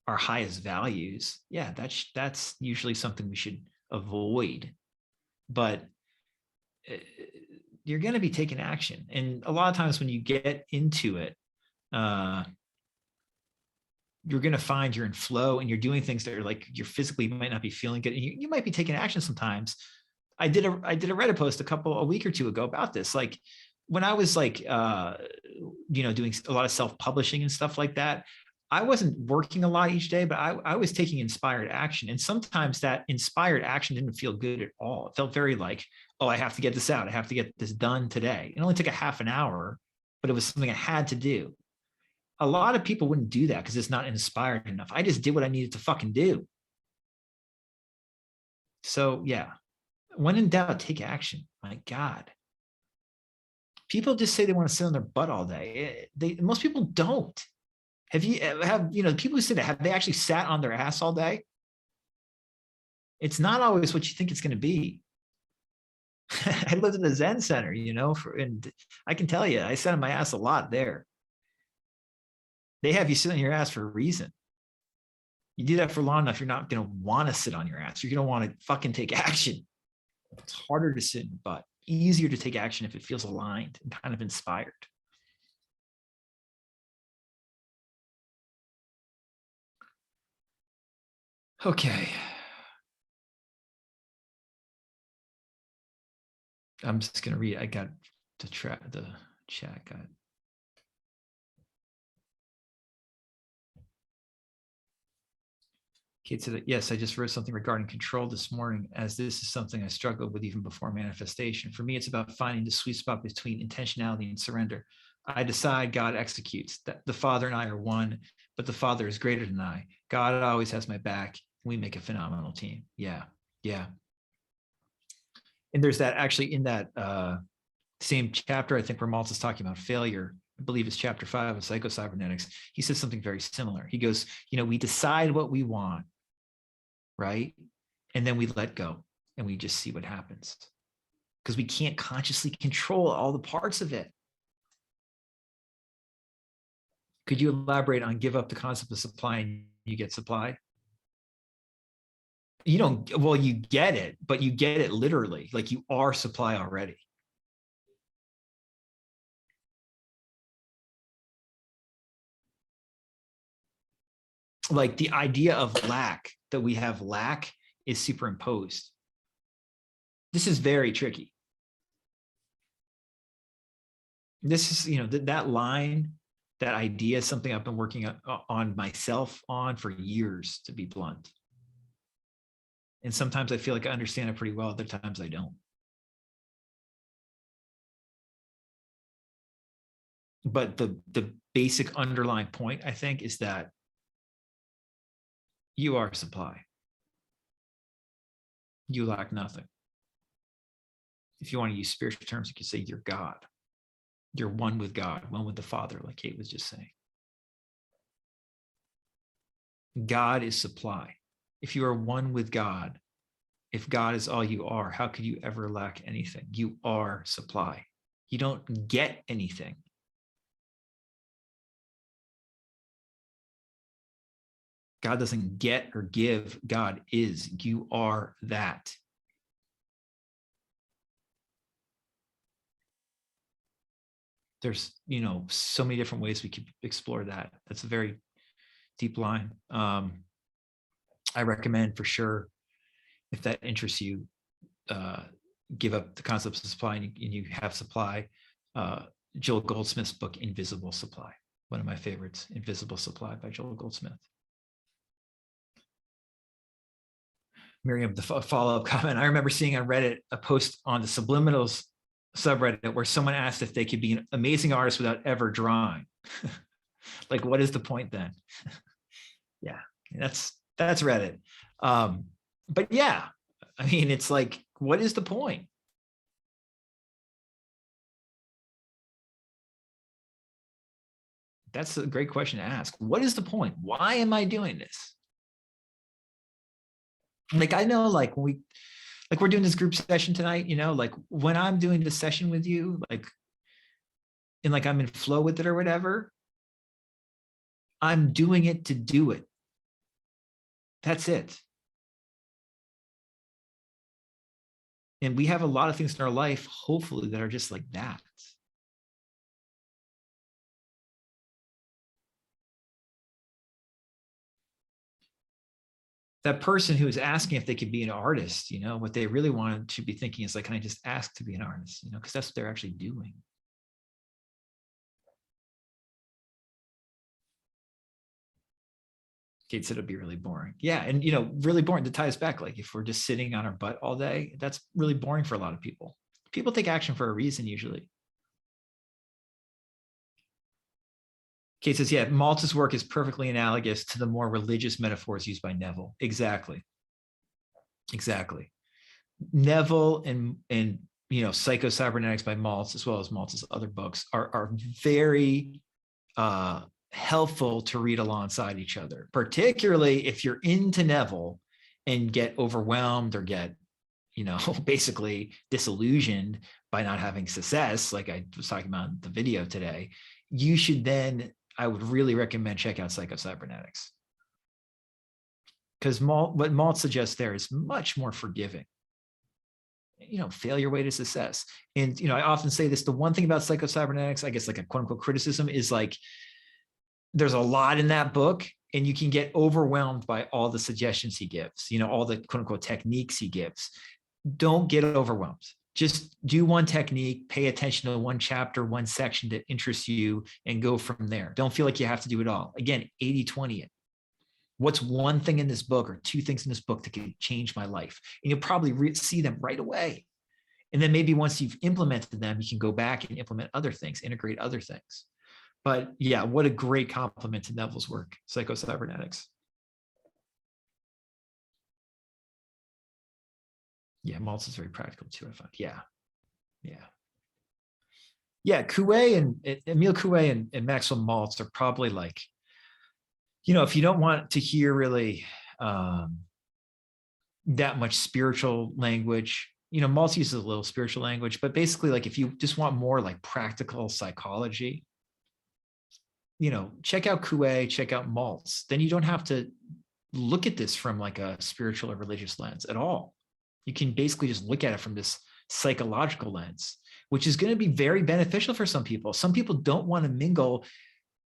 our highest values, yeah, that's usually something we should avoid. But you're going to be taking action. And a lot of times when you get into it, you're going to find you're in flow and you're doing things that are like, you're physically might not be feeling good. And you might be taking action sometimes. I did a Reddit post a week or two ago about this. Like when I was like, doing a lot of self-publishing and stuff like that, I wasn't working a lot each day, but I was taking inspired action. And sometimes that inspired action didn't feel good at all. It felt very like, oh, I have to get this out. I have to get this done today. It only took a half an hour, but it was something I had to do. A lot of people wouldn't do that because it's not inspired enough. I just did what I needed to fucking do. So yeah, when in doubt, take action. My God. People just say they want to sit on their butt all day. Most people don't. People who say that, have they actually sat on their ass all day? It's not always what you think it's going to be. I lived in a Zen center, and I can tell you, I sat on my ass a lot there. They have you sit on your ass for a reason. You do that for long enough, you're not going to want to sit on your ass. You're going to want to fucking take action. It's harder to sit in your butt. Easier to take action if it feels aligned and kind of inspired. Okay. I'm just going to read. I got the chat. Got Kate said, yes, I just wrote something regarding control this morning, as this is something I struggled with even before manifestation. For me, it's about finding the sweet spot between intentionality and surrender. I decide, God executes. That the Father and I are one, but the Father is greater than I. God always has my back. We make a phenomenal team. Yeah. And there's that actually in that same chapter, I think, where Maltz is talking about failure. I believe it's chapter 5 of Psycho-Cybernetics. He says something very similar. He goes, we decide what we want, right? And then we let go and we just see what happens, because we can't consciously control all the parts of it. Could you elaborate on give up the concept of supply and you get supply? You don't, well, you get it, but you get it literally, like you are supply already. Like the idea of lack, that we have lack, is superimposed. This is very tricky. This is, that line, that idea is something I've been working on myself on for years, to be blunt. And sometimes I feel like I understand it pretty well. Other times I don't. But the basic underlying point, I think, is that you are supply. You lack nothing. If you want to use spiritual terms, you could say you're God. You're one with God, one with the Father, like Kate was just saying. God is supply. If you are one with God, if God is all you are, how could you ever lack anything? You are supply. You don't get anything. God doesn't get or give. God is. You are that. There's, so many different ways we could explore that. That's a very deep line. I recommend for sure, if that interests you, give up the concepts of supply and you have supply. Joel Goldsmith's book, Invisible Supply, one of my favorites, Invisible Supply by Joel Goldsmith. Miriam, the follow-up comment. I remember seeing on Reddit a post on the Subliminals subreddit where someone asked if they could be an amazing artist without ever drawing. Like, what is the point then? Yeah, that's Reddit. But yeah, I mean, it's like, what is the point? That's a great question to ask. What is the point? Why am I doing this? Like, I know, like, when we're doing this group session tonight, like when I'm doing this session with you, like, and like I'm in flow with it or whatever, I'm doing it to do it. That's it. And we have a lot of things in our life, hopefully, that are just like that. That person who is asking if they could be an artist, what they really wanted to be thinking is like, can I just ask to be an artist? Because that's what they're actually doing. Kate said it'd be really boring. Yeah. And, really boring to tie us back. Like if we're just sitting on our butt all day, that's really boring for a lot of people. People take action for a reason usually. Kate says, yeah, Maltz's work is perfectly analogous to the more religious metaphors used by Neville. Exactly. Neville and Psycho-Cybernetics by Maltz, as well as Maltz's other books, are very helpful to read alongside each other, particularly if you're into Neville and get overwhelmed or get, basically disillusioned by not having success, like I was talking about in the video today. You should then, I would really recommend check out Psycho-Cybernetics. Because what Maltz suggests there is much more forgiving. Fail your way to success. And, I often say this, the one thing about Psycho-Cybernetics, I guess like a quote unquote criticism, is like, there's a lot in that book and you can get overwhelmed by all the suggestions he gives, all the quote unquote techniques he gives. Don't get overwhelmed. Just do one technique, pay attention to one chapter, one section that interests you, and go from there. Don't feel like you have to do it all. Again, 80-20 it. What's one thing in this book or two things in this book that can change my life? And you'll probably see them right away. And then maybe once you've implemented them, you can go back and implement other things, integrate other things. But yeah, what a great compliment to Neville's work, Psycho-Cybernetics. Yeah, Maltz is very practical too, I find. Yeah. Coué and Emile Coué and Maxwell Maltz are probably like, if you don't want to hear really that much spiritual language, Maltz uses a little spiritual language, but basically like if you just want more like practical psychology, check out Coué, check out Maltz. Then you don't have to look at this from like a spiritual or religious lens at all. You can basically just look at it from this psychological lens, which is going to be very beneficial for some people. Some people don't want to mingle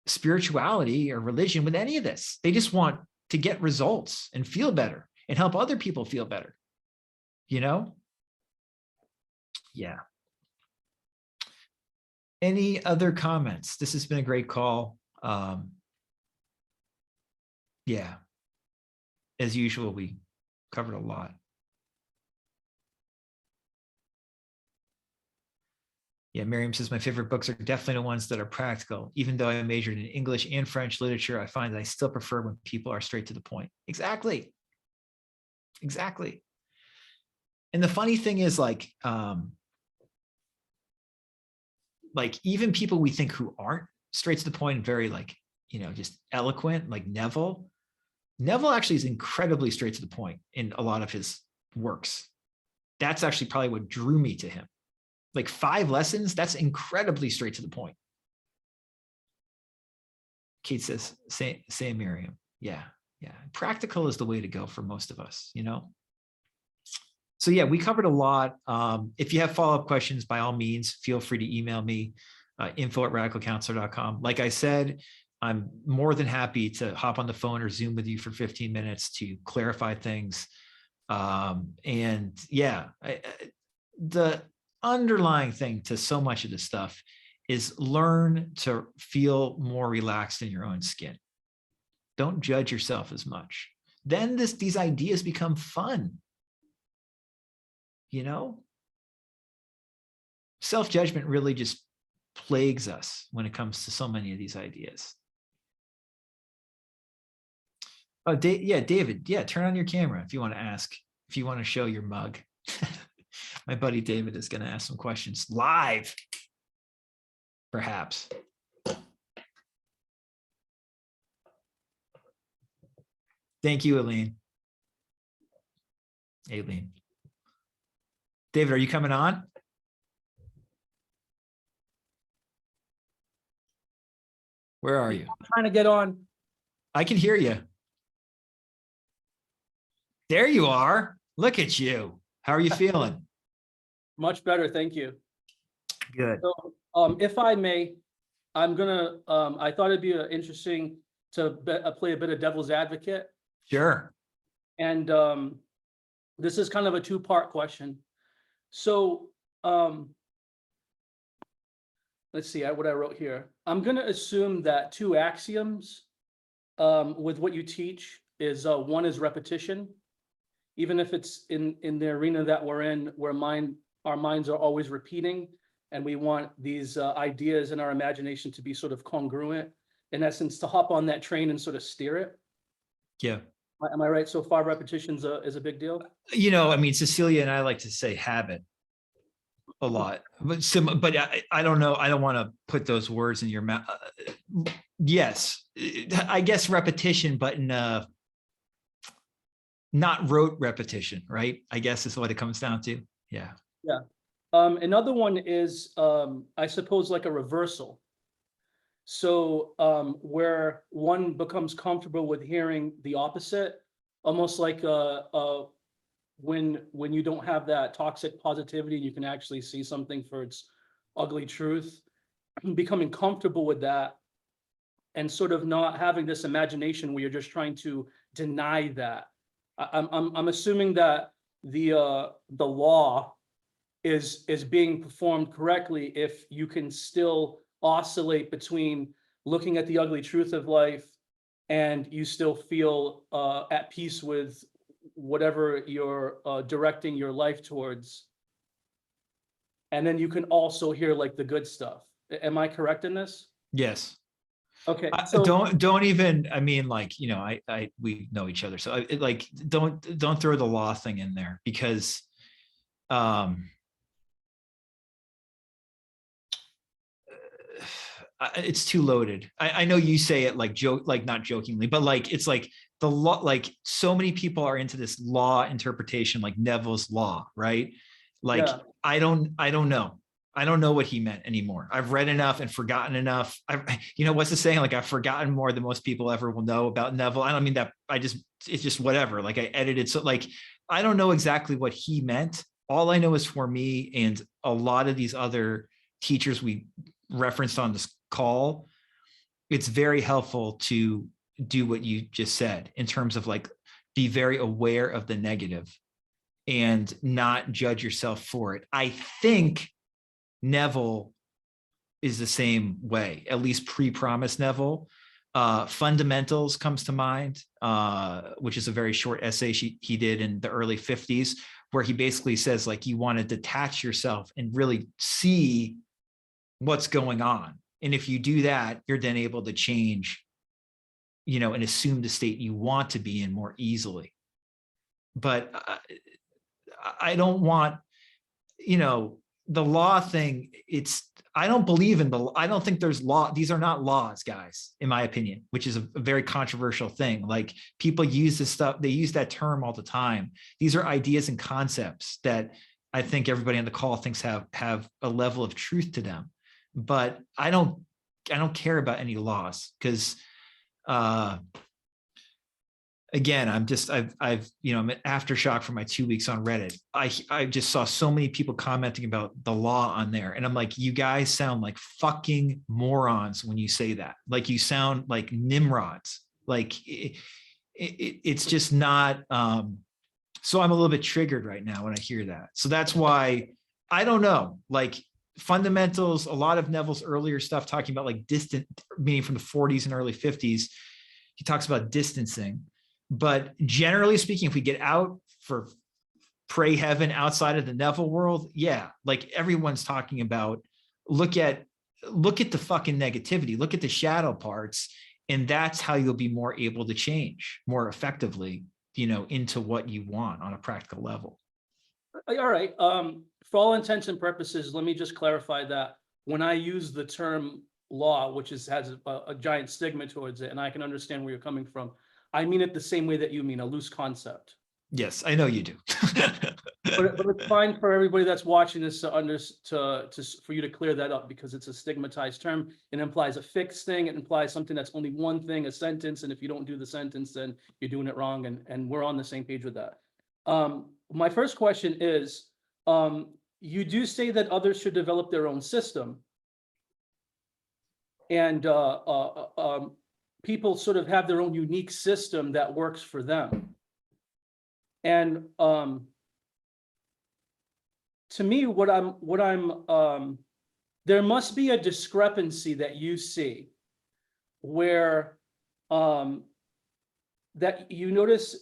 spirituality or religion with any of this. They just want to get results and feel better and help other people feel better. Yeah. Any other comments? This has been a great call. Yeah. As usual, we covered a lot. Yeah, Miriam says, my favorite books are definitely the ones that are practical. Even though I majored in English and French literature, I find that I still prefer when people are straight to the point. Exactly. And the funny thing is like even people we think who aren't straight to the point and very like, just eloquent, like Neville actually is incredibly straight to the point in a lot of his works. That's actually probably what drew me to him. Like 5 lessons, that's incredibly straight to the point. Kate says, say Miriam. Yeah. Practical is the way to go for most of us, So yeah, we covered a lot. If you have follow-up questions, by all means, feel free to email me, info@radicalcounselor.com. Like I said, I'm more than happy to hop on the phone or Zoom with you for 15 minutes to clarify things. And yeah, the underlying thing to so much of this stuff is learn to feel more relaxed in your own skin. Don't judge yourself as much. Then these ideas become fun. Self-judgment really just plagues us when it comes to so many of these ideas. Oh, David, turn on your camera if you want to ask, if you want to show your mug. My buddy David is going to ask some questions live, perhaps. Thank you, Aileen. David, are you coming on? Where are you? I'm trying to get on. I can hear you. There you are. Look at you. How are you feeling? Much better, thank you. Good. So, if I may, I'm gonna, I thought it'd be interesting to play a bit of devil's advocate. Sure. And this is kind of a two-part question. So let's see what I wrote here. I'm gonna assume that two axioms with what you teach is one is repetition, even if it's in the arena that we're in, where our minds are always repeating, and we want these ideas in our imagination to be sort of congruent, in essence, to hop on that train and sort of steer it. Yeah. Am I right so far? Repetition's is a big deal. I mean, Cecilia and I like to say habit a lot, but I don't know. I don't want to put those words in your mouth. Yes, I guess repetition, but in not rote repetition, right? I guess is what it comes down to. Yeah. Yeah. Another one is, I suppose, like a reversal. So where one becomes comfortable with hearing the opposite, almost like when you don't have that toxic positivity, you can actually see something for its ugly truth, becoming comfortable with that, and sort of not having this imagination where you're just trying to deny that. I'm assuming that the law is being performed correctly if you can still oscillate between looking at the ugly truth of life and you still feel at peace with whatever you're directing your life towards. And then you can also hear like the good stuff. Am I correct in this? Yes. Okay. So don't even, I mean, like, we know each other. So don't throw the law thing in there, because it's too loaded. I know you say it like not jokingly, but like, it's like the law, like so many people are into this law interpretation, like Neville's law, right? Like, yeah. I don't know. I don't know what he meant anymore. I've read enough and forgotten enough. What's the saying? Like, I've forgotten more than most people ever will know about Neville. I don't mean that. It's just whatever. Like, I edited. So like, I don't know exactly what he meant. All I know is, for me and a lot of these other teachers we referenced on this call, it's very helpful to do what you just said in terms of like, be very aware of the negative and not judge yourself for it. I think Neville is the same way, at least pre-promise Neville. Fundamentals comes to mind, which is a very short essay he did in the early 50s, where he basically says, like, you want to detach yourself and really see what's going on. And if you do that, you're then able to change, and assume the state you want to be in more easily. But I don't want, the law thing. I don't believe in I don't think there's law. These are not laws, guys, in my opinion, which is a very controversial thing. Like, people use this stuff. They use that term all the time. These are ideas and concepts that I think everybody on the call thinks have a level of truth to them. But I don't care about any laws, because again, I'm an aftershock from my 2 weeks on Reddit. I just saw so many people commenting about the law on there. And I'm like, you guys sound like fucking morons when you say that. Like, you sound like Nimrods. Like, it's just not. So I'm a little bit triggered right now when I hear that. So that's why I don't know. Like, fundamentals, a lot of Neville's earlier stuff talking about like distant, meaning from the 40s and early 50s, he talks about distancing. But generally speaking, if we get out for pray heaven outside of the Neville world, yeah, like everyone's talking about, look at the fucking negativity, look at the shadow parts, and that's how you'll be more able to change more effectively, into what you want on a practical level. All right. For all intents and purposes, let me just clarify that when I use the term law, which has a giant stigma towards it, and I can understand where you're coming from, I mean it the same way that you mean, a loose concept. Yes, I know you do. But it's fine for everybody that's watching this for you to clear that up, because it's a stigmatized term. It implies a fixed thing. It implies something that's only one thing, a sentence. And if you don't do the sentence, then you're doing it wrong. And we're on the same page with that. My first question is, you do say that others should develop their own system. And people sort of have their own unique system that works for them. And to me, there must be a discrepancy that you see where that you notice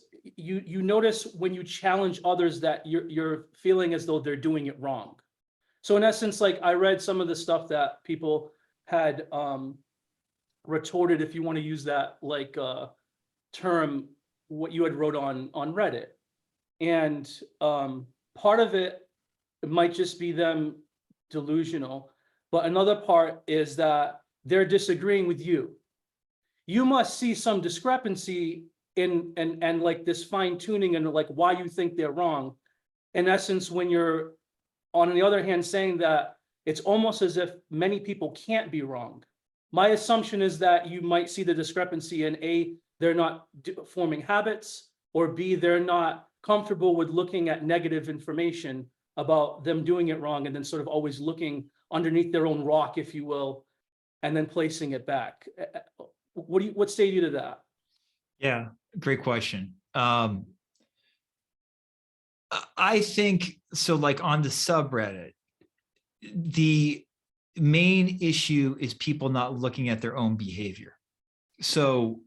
when you challenge others that you're feeling as though they're doing it wrong. So in essence, like I read some of the stuff that people had retorted, if you want to use that like term, what you had wrote on Reddit. And part of it might just be them delusional, but another part is that they're disagreeing with you. You must see some discrepancy and like this fine tuning and like why you think they're wrong. In essence, when you're on the other hand saying that it's almost as if many people can't be wrong. My assumption is that you might see the discrepancy in A, they're not forming habits, or B, they're not comfortable with looking at negative information about them doing it wrong, and then sort of always looking underneath their own rock, if you will, and then placing it back. What say you to that? Yeah, great question. I think so, like on the subreddit, the main issue is people not looking at their own behavior. So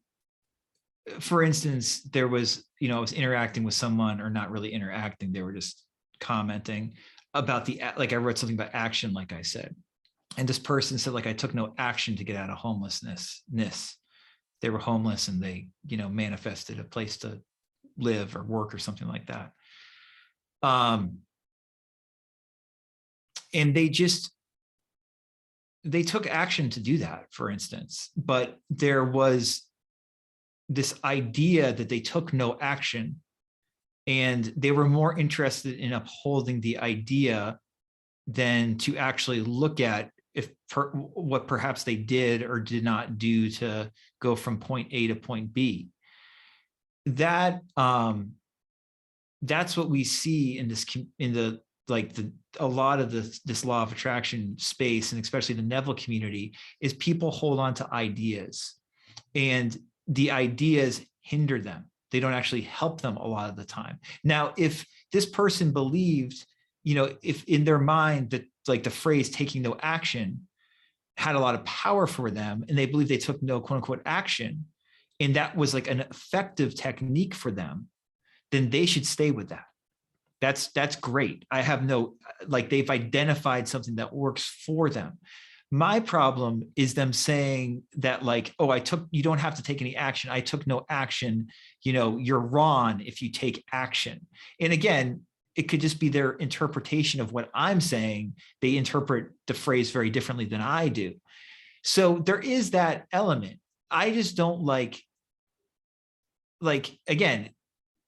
for instance, there was, I was interacting with someone, or not really interacting, they were just commenting about like I wrote something about action, like I said, and this person said, like, I took no action to get out of homelessness. They were homeless and they, manifested a place to live or work or something like that. And they took action to do that, for instance, but there was this idea that they took no action, and they were more interested in upholding the idea than to actually look at what perhaps they did or did not do to go from point A to point B. That's what we see in a lot of this law of attraction space, and especially the Neville community, is people hold on to ideas, and the ideas hinder them. They don't actually help them a lot of the time. Now, if this person believed, if in their mind that like the phrase taking no action had a lot of power for them, and they believe they took no quote unquote action, and that was like an effective technique for them, then they should stay with that. That's great. I have no, like, they've identified something that works for them. My problem is them saying that, like, oh, you don't have to take any action. I took no action. You're wrong if you take action. And again, it could just be their interpretation of what I'm saying. They interpret the phrase very differently than I do. So there is that element. I just don't like, again,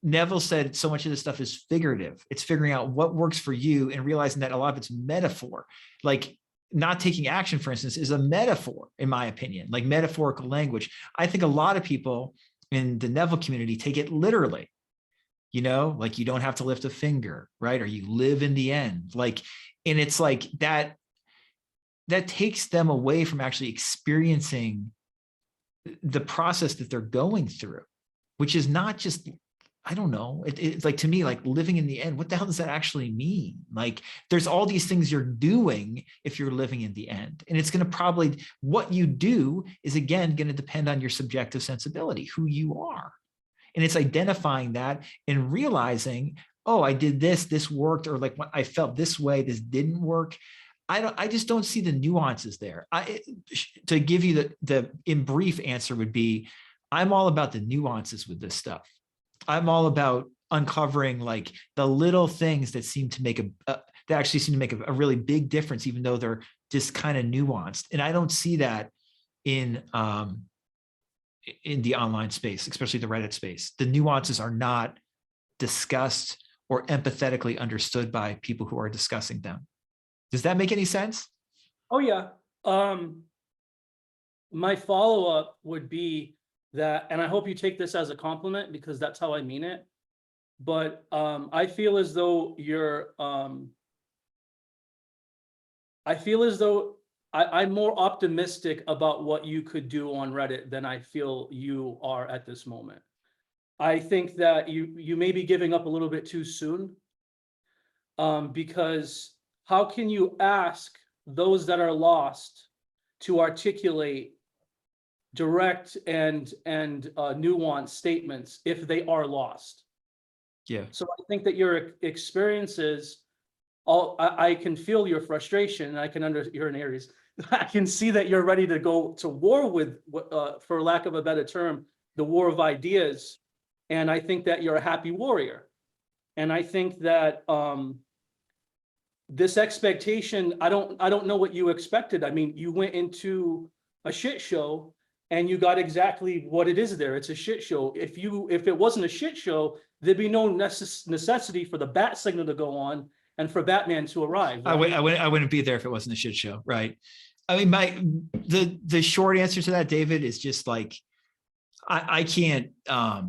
Neville said so much of this stuff is figurative. It's figuring out what works for you and realizing that a lot of it's metaphor. Like, not taking action, for instance, is a metaphor, in my opinion, like metaphorical language. I think a lot of people in the Neville community take it literally, like you don't have to lift a finger, right? Or you live in the end. Like, and it's like that takes them away from actually experiencing the process that they're going through, which is not just, I don't know. It's like, to me, like living in the end, what the hell does that actually mean? Like, there's all these things you're doing if you're living in the end. And it's going to probably, what you do is, again, going to depend on your subjective sensibility, who you are. And it's identifying that and realizing, oh, I did this worked, or like I felt this way, this didn't work. I just don't see the nuances there. To give you the in brief answer would be, I'm all about the nuances with this stuff. I'm all about uncovering like the little things that seem to make that actually seem to make a really big difference, even though they're just kind of nuanced. And I don't see that in the online space, especially the Reddit space. The nuances are not discussed or empathetically understood by people who are discussing them. Does that make any sense? Oh, yeah. My follow-up would be that, and I hope you take this as a compliment because that's how I mean it. But I feel as though I'm more optimistic about what you could do on Reddit than I feel you are at this moment. I think that you may be giving up a little bit too soon. Because how can you ask those that are lost to articulate direct and nuanced statements if they are lost? Yeah. So I think that your experiences, I can feel your frustration, and I can you're an Aries. I can see that you're ready to go to war with, for lack of a better term, the war of ideas. And I think that you're a happy warrior. And I think that this expectation, I don't know what you expected. I mean, you went into a shit show and you got exactly what it is there. It's a shit show. If it wasn't a shit show, there'd be no necessity for the bat signal to go on and for Batman to arrive. Right? I wouldn't be there if it wasn't a shit show, right? I mean, the short answer to that, David, is just like, I can't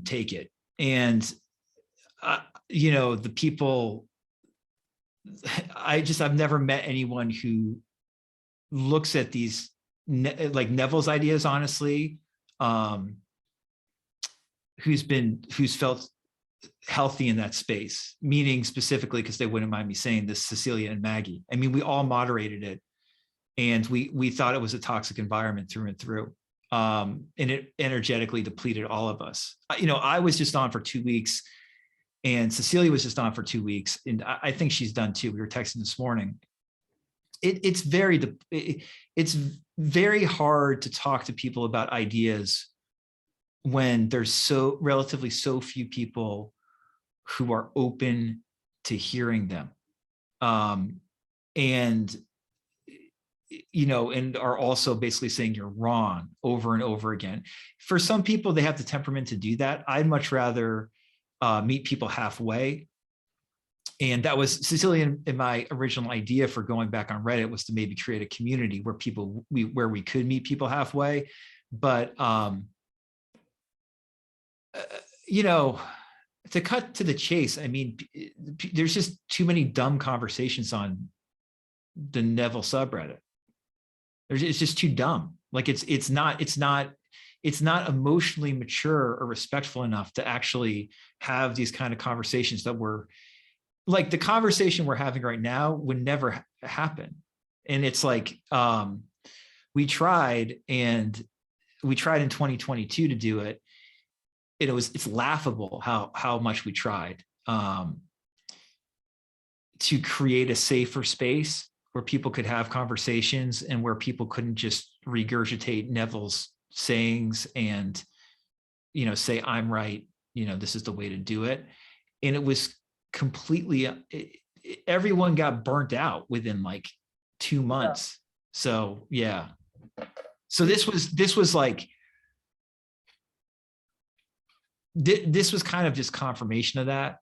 take it. And the people, I've never met anyone who looks at these like Neville's ideas, honestly, who's felt healthy in that space, meaning specifically, because they wouldn't mind me saying this, Cecilia and Maggie. I mean, we all moderated it, and we thought it was a toxic environment through and through. And it energetically depleted all of us. I was just on for 2 weeks, and Cecilia was just on for 2 weeks, and I think she's done too. We were texting this morning. It's very hard to talk to people about ideas when there's so few people who are open to hearing them, and are also basically saying you're wrong over and over again. For some people, they have the temperament to do that. I'd much rather meet people halfway. And that was Cecilia and my original idea for going back on Reddit, was to maybe create a community where we could meet people halfway. But to cut to the chase, I mean, there's just too many dumb conversations on the Neville subreddit. It's just too dumb. Like it's not emotionally mature or respectful enough to actually have these kind of conversations that were like the conversation we're having right now would never happen. And it's like, we tried in 2022 to do it. It's laughable how much we tried to create a safer space where people could have conversations and where people couldn't just regurgitate Neville's sayings and, say, I'm right, this is the way to do it. And it was completely, everyone got burnt out within like 2 months. Yeah. So, yeah. So this was like, this was kind of just confirmation of that.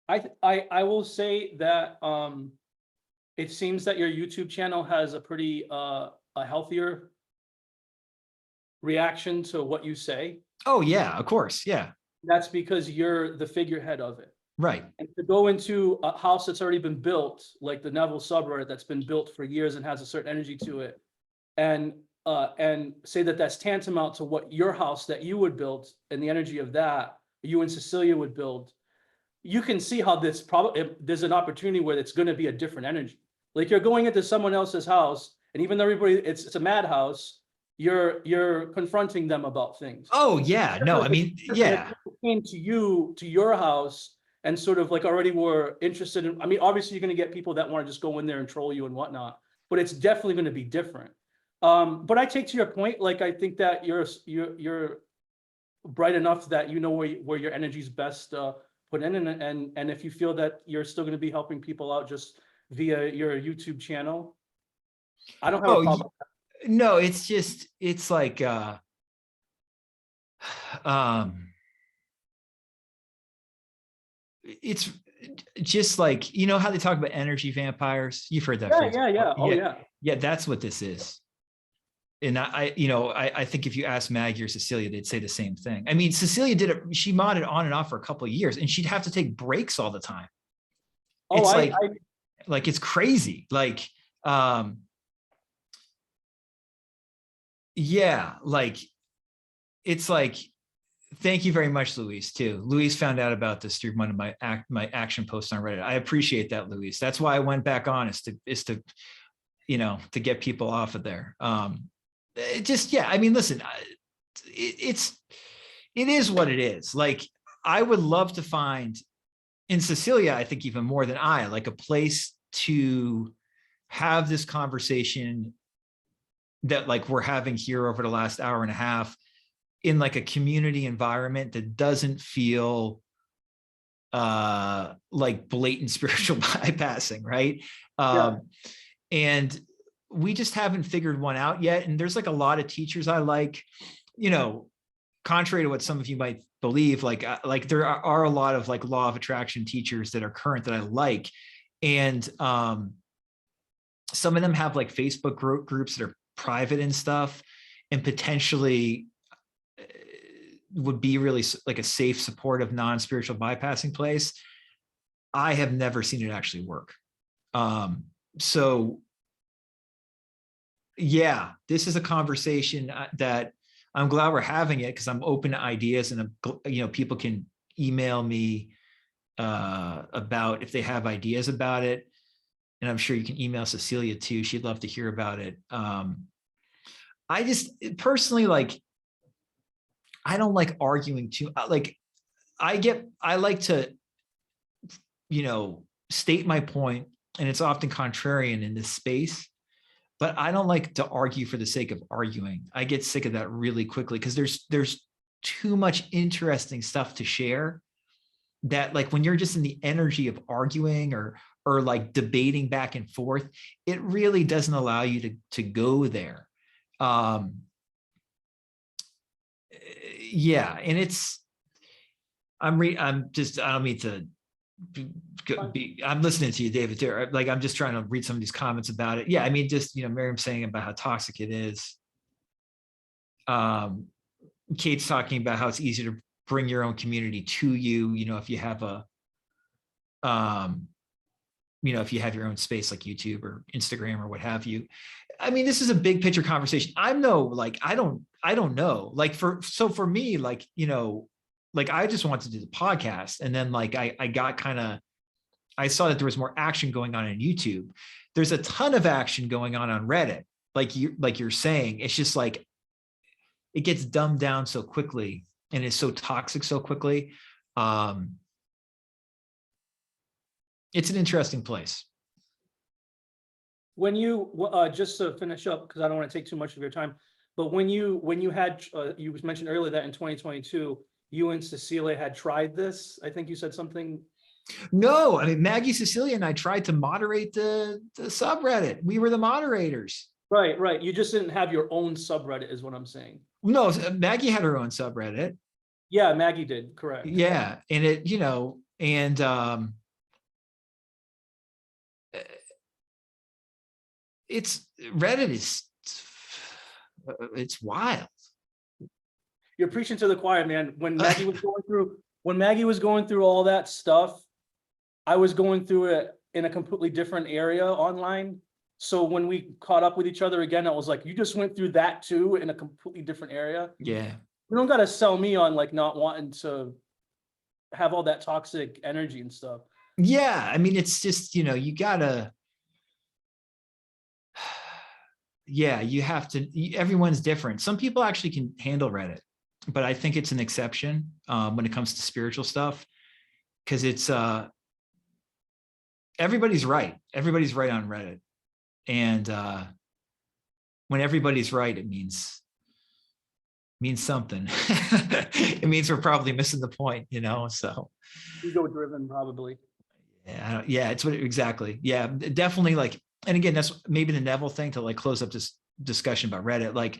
I will say that it seems that your YouTube channel has a pretty a healthier reaction to what you say. Oh yeah, of course, yeah. That's because you're the figurehead of it. Right. And to go into a house that's already been built, like the Neville subreddit that's been built for years and has a certain energy to it, and say that that's tantamount to what your house that you would build and the energy of that you and Cecilia would build, you can see how this there's an opportunity where it's going to be a different energy. Like you're going into someone else's house, and even though everybody it's a madhouse, you're confronting them about things. Oh yeah, no, I mean, yeah. Came to you, to your house, and sort of like already were interested in, I mean, obviously you're going to get people that want to just go in there and troll you and whatnot, but it's definitely going to be different. But I take to your point, like, I think that you're bright enough that you know where your energy's best put in, and if you feel that you're still going to be helping people out just via your YouTube channel, I don't have a problem. No, it's like it's just like, you know how they talk about energy vampires? You've heard that Yeah, phrase. yeah, yeah. Oh, Yeah. yeah. Yeah. That's what this is. And I think if you ask Maggie or Cecilia, they'd say the same thing. I mean, Cecilia did it. She modded on and off for a couple of years, and she'd have to take breaks all the time. Oh, It's I like it's crazy. Like, yeah, like it's like, thank you very much, Luis, too. Luis found out about this through one of my action posts on Reddit. I appreciate that, Luis. That's why I went back on, is to to get people off of there. It just, yeah, I mean, listen, it is what it is. Like, I would love to find in Cecilia, I think even more than I, like a place to have this conversation that like we're having here over the last hour and a half, in like a community environment that doesn't feel like blatant spiritual bypassing, right? yeah. And we just haven't figured one out yet. And there's like a lot of teachers I like, contrary to what some of you might believe, like there are a lot of like law of attraction teachers that are current that I like. And some of them have like Facebook groups that are private and stuff, and potentially would be really like a safe, supportive, non-spiritual bypassing place. I have never seen it actually work. So yeah, this is a conversation that I'm glad we're having it, because I'm open to ideas, and people can email me about if they have ideas about it. And I'm sure you can email Cecilia too. She'd love to hear about it. I just personally, like, I don't like arguing too. Like, I like to, state my point, and it's often contrarian in this space, but I don't like to argue for the sake of arguing. I get sick of that really quickly, because there's too much interesting stuff to share, that like when you're just in the energy of arguing or like debating back and forth, it really doesn't allow you to go there. Yeah, and I don't mean to I'm listening to you, David, there. Like, I'm just trying to read some of these comments about it. Yeah, I mean, just, Miriam saying about how toxic it is. Kate's talking about how it's easy to bring your own community to you, if you have if you have your own space like YouTube or Instagram or what have you. I mean, this is a big picture conversation. I don't know. Like, for me, like, like I just wanted to do the podcast, and then like I got I saw that there was more action going on YouTube. There's a ton of action going on Reddit. Like you're saying, it's just like, it gets dumbed down so quickly, and is so toxic so quickly. It's an interesting place. When you just to finish up, because I don't want to take too much of your time, but when you had you mentioned earlier that in 2022 you and Cecilia had tried this. I think you said something. No, I mean, Maggie, Cecilia, and I tried to moderate the subreddit. We were the moderators. Right. You just didn't have your own subreddit, is what I'm saying. No, Maggie had her own subreddit. Yeah, Maggie did, correct. Yeah, and it, and it's Reddit is it's wild. You're preaching to the choir, man. When Maggie was going through all that stuff, I was going through it in a completely different area online. So when we caught up with each other again, I was like, you just went through that too in a completely different area. Yeah. You don't got to sell me on like not wanting to have all that toxic energy and stuff. Yeah. I mean, it's just, you gotta, yeah, you have to, everyone's different. Some people actually can handle Reddit, but I think it's an exception when it comes to spiritual stuff, because it's, everybody's right. Everybody's right on Reddit. And when everybody's right, it means something. It means we're probably missing the point, so. Ego driven, probably. Yeah, it's what exactly. Yeah, definitely. Like, and again, that's maybe the Neville thing to like close up this discussion about Reddit. Like,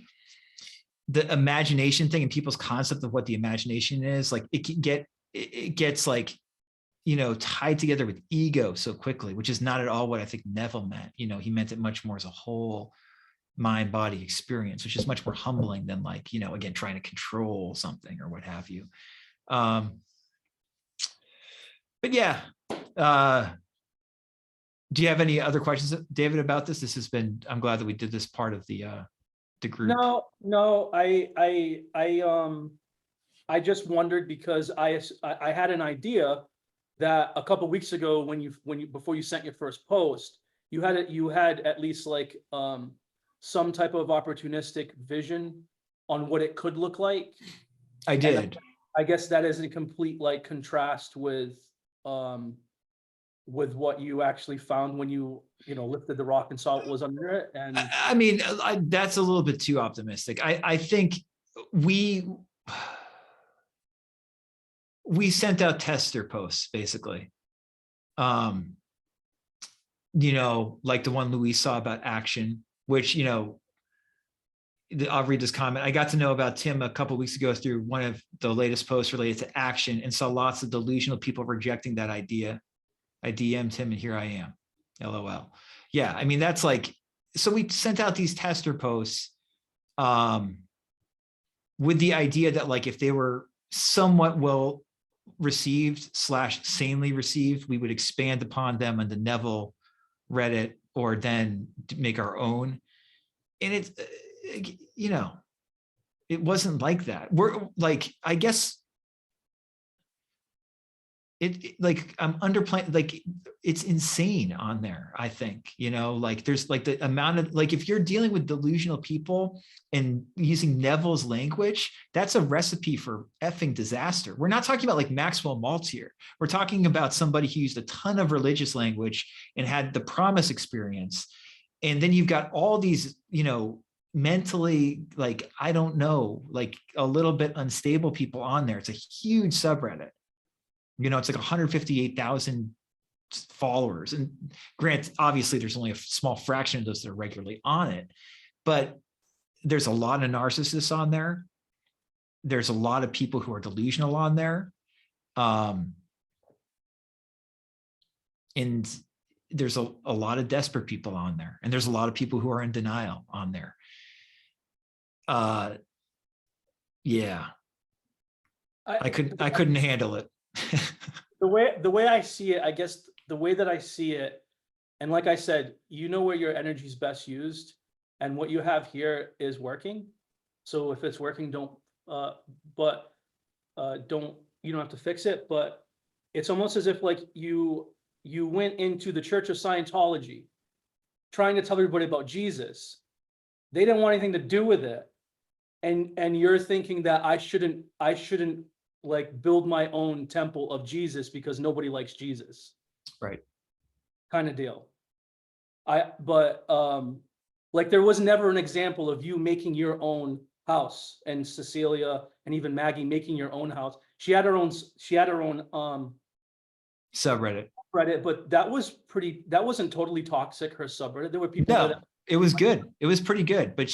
the imagination thing and people's concept of what the imagination is, like it gets like tied together with ego so quickly, which is not at all what I think Neville meant. He meant it much more as a whole mind body experience, which is much more humbling than like, again, trying to control something or what have you. But yeah, do you have any other questions, David, about this? I'm glad that we did this part of the group. No, I just wondered because I had an idea that a couple weeks ago before you sent your first post, you had at least like some type of opportunistic vision on what it could look like. I did. And I guess that is in complete like contrast with what you actually found when you lifted the rock and saw what was under it. And I mean, that's a little bit too optimistic. I think we sent out tester posts basically. Like the one Luis saw about action, which, I'll read this comment. I got to know about Tim a couple of weeks ago through one of the latest posts related to action and saw lots of delusional people rejecting that idea. I DM'd him and here I am. LOL. Yeah, I mean, that's like, so we sent out these tester posts with the idea that like if they were somewhat well received / sanely received, we would expand upon them on the Neville Reddit or then make our own. And it's, it wasn't like that. We're like, I guess it like I'm underplaying, like it's insane on there. I think, like there's like the amount of like, if you're dealing with delusional people and using Neville's language, that's a recipe for effing disaster. We're not talking about like Maxwell Maltz here. We're talking about somebody who used a ton of religious language and had the promise experience. And then you've got all these, mentally, like, I don't know, like a little bit unstable people on there. It's a huge subreddit. It's like 158,000 followers. And granted, obviously there's only a small fraction of those that are regularly on it, but there's a lot of narcissists on there. There's a lot of people who are delusional on there. And there's a lot of desperate people on there. And there's a lot of people who are in denial on there. Yeah. I couldn't handle it. The way I see it, I guess the way that I see it, and like I said, where your energy is best used, and what you have here is working. So if it's working, don't you don't have to fix it. But it's almost as if like you went into the Church of Scientology, trying to tell everybody about Jesus. They didn't want anything to do with it, and you're thinking that I shouldn't like build my own temple of Jesus because nobody likes Jesus. Right. Kind of deal. Like there was never an example of you making your own house, and Cecilia and even Maggie making your own house. She had her own subreddit, but that wasn't totally toxic, her subreddit. There were people that it was good. It was pretty good, but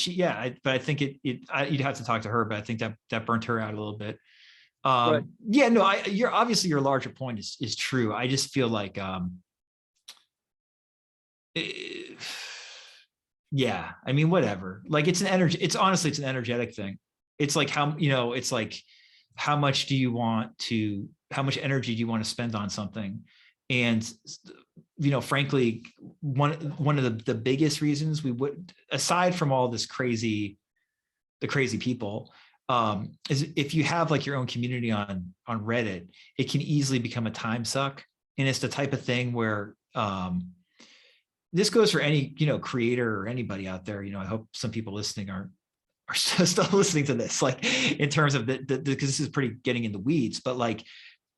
but I think you'd have to talk to her, but I think that burnt her out a little bit. Right. Yeah, no, your larger point is true. I just feel like, yeah, I mean, whatever, like it's honestly, it's an energetic thing. It's like how much energy do you want to spend on something? And, frankly, one of the biggest reasons we would, aside from all this the crazy people, is if you have like your own community on Reddit, it can easily become a time suck. And it's the type of thing where this goes for any, creator or anybody out there. I hope some people listening are still listening to this, like in terms of because this is pretty getting in the weeds, but like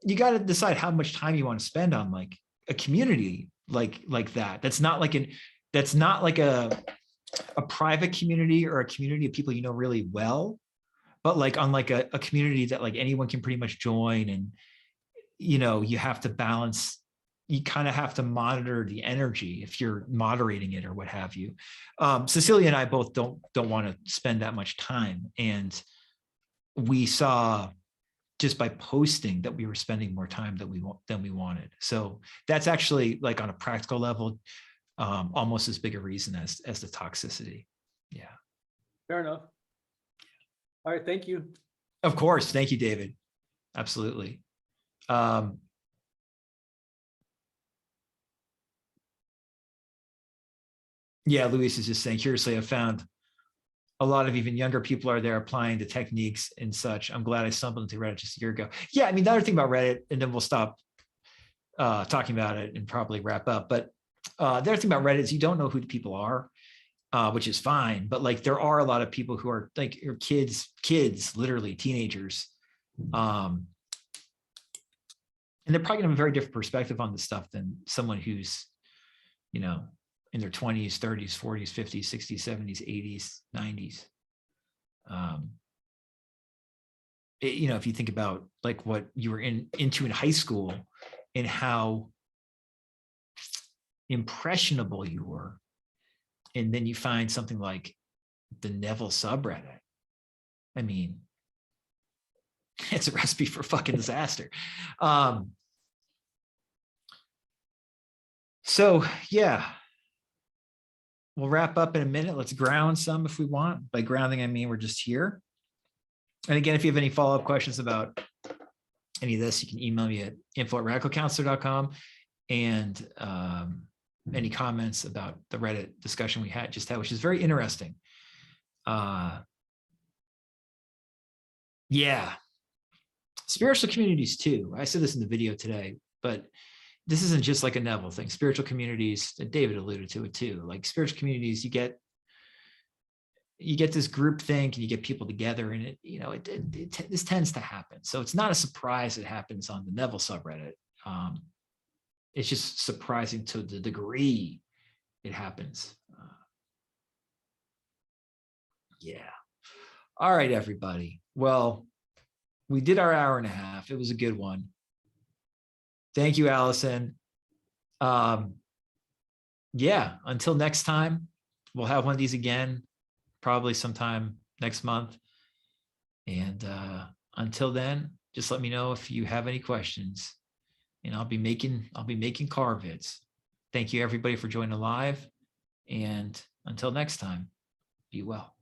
you got to decide how much time you want to spend on like a community like that. That's not like a private community or a community of people really well, but like on like a community that like anyone can pretty much join. And you have to balance, you kind of have to monitor the energy if you're moderating it or what have you. Cecilia and I both don't want to spend that much time, and we saw just by posting that we were spending more time than we wanted. So that's actually, like, on a practical level, almost as big a reason as the toxicity. Yeah. Fair enough. All right, thank you. Of course. Thank you, David. Absolutely. Yeah, Luis is just saying, curiously, I found a lot of even younger people are there applying the techniques and such. I'm glad I stumbled into Reddit just a year ago. Yeah, I mean, the other thing about Reddit, and then we'll stop talking about it and probably wrap up. But the other thing about Reddit is you don't know who the people are, which is fine. But like, there are a lot of people who are like your kids, literally teenagers. And they're probably gonna have a very different perspective on this stuff than someone who's, you know, in their 20s, 30s, 40s, 50s, 60s, 70s, 80s, 90s. You know, if you think about like what you were into in high school and how impressionable you were, and then you find something like the Neville subreddit. I mean, it's a recipe for fucking disaster. So yeah, we'll wrap up in a minute. Let's ground some if we want. By grounding, I mean we're just here. And again, if you have any follow-up questions about any of this, you can email me at info@radicalcounselor.com. And any comments about the Reddit discussion we had, which is very interesting. Yeah. Spiritual communities too. I said this in the video today, but this isn't just like a Neville thing. Spiritual communities, David alluded to it too. Like spiritual communities, you get this group think and you get people together, and this tends to happen. So it's not a surprise it happens on the Neville subreddit. It's just surprising to the degree it happens. Yeah. All right, everybody. Well, we did our hour and a half. It was a good one. Thank you, Allison. Yeah, until next time, we'll have one of these again, probably sometime next month. And until then, just let me know if you have any questions, and I'll be making car vids. Thank you, everybody, for joining live. And until next time, be well.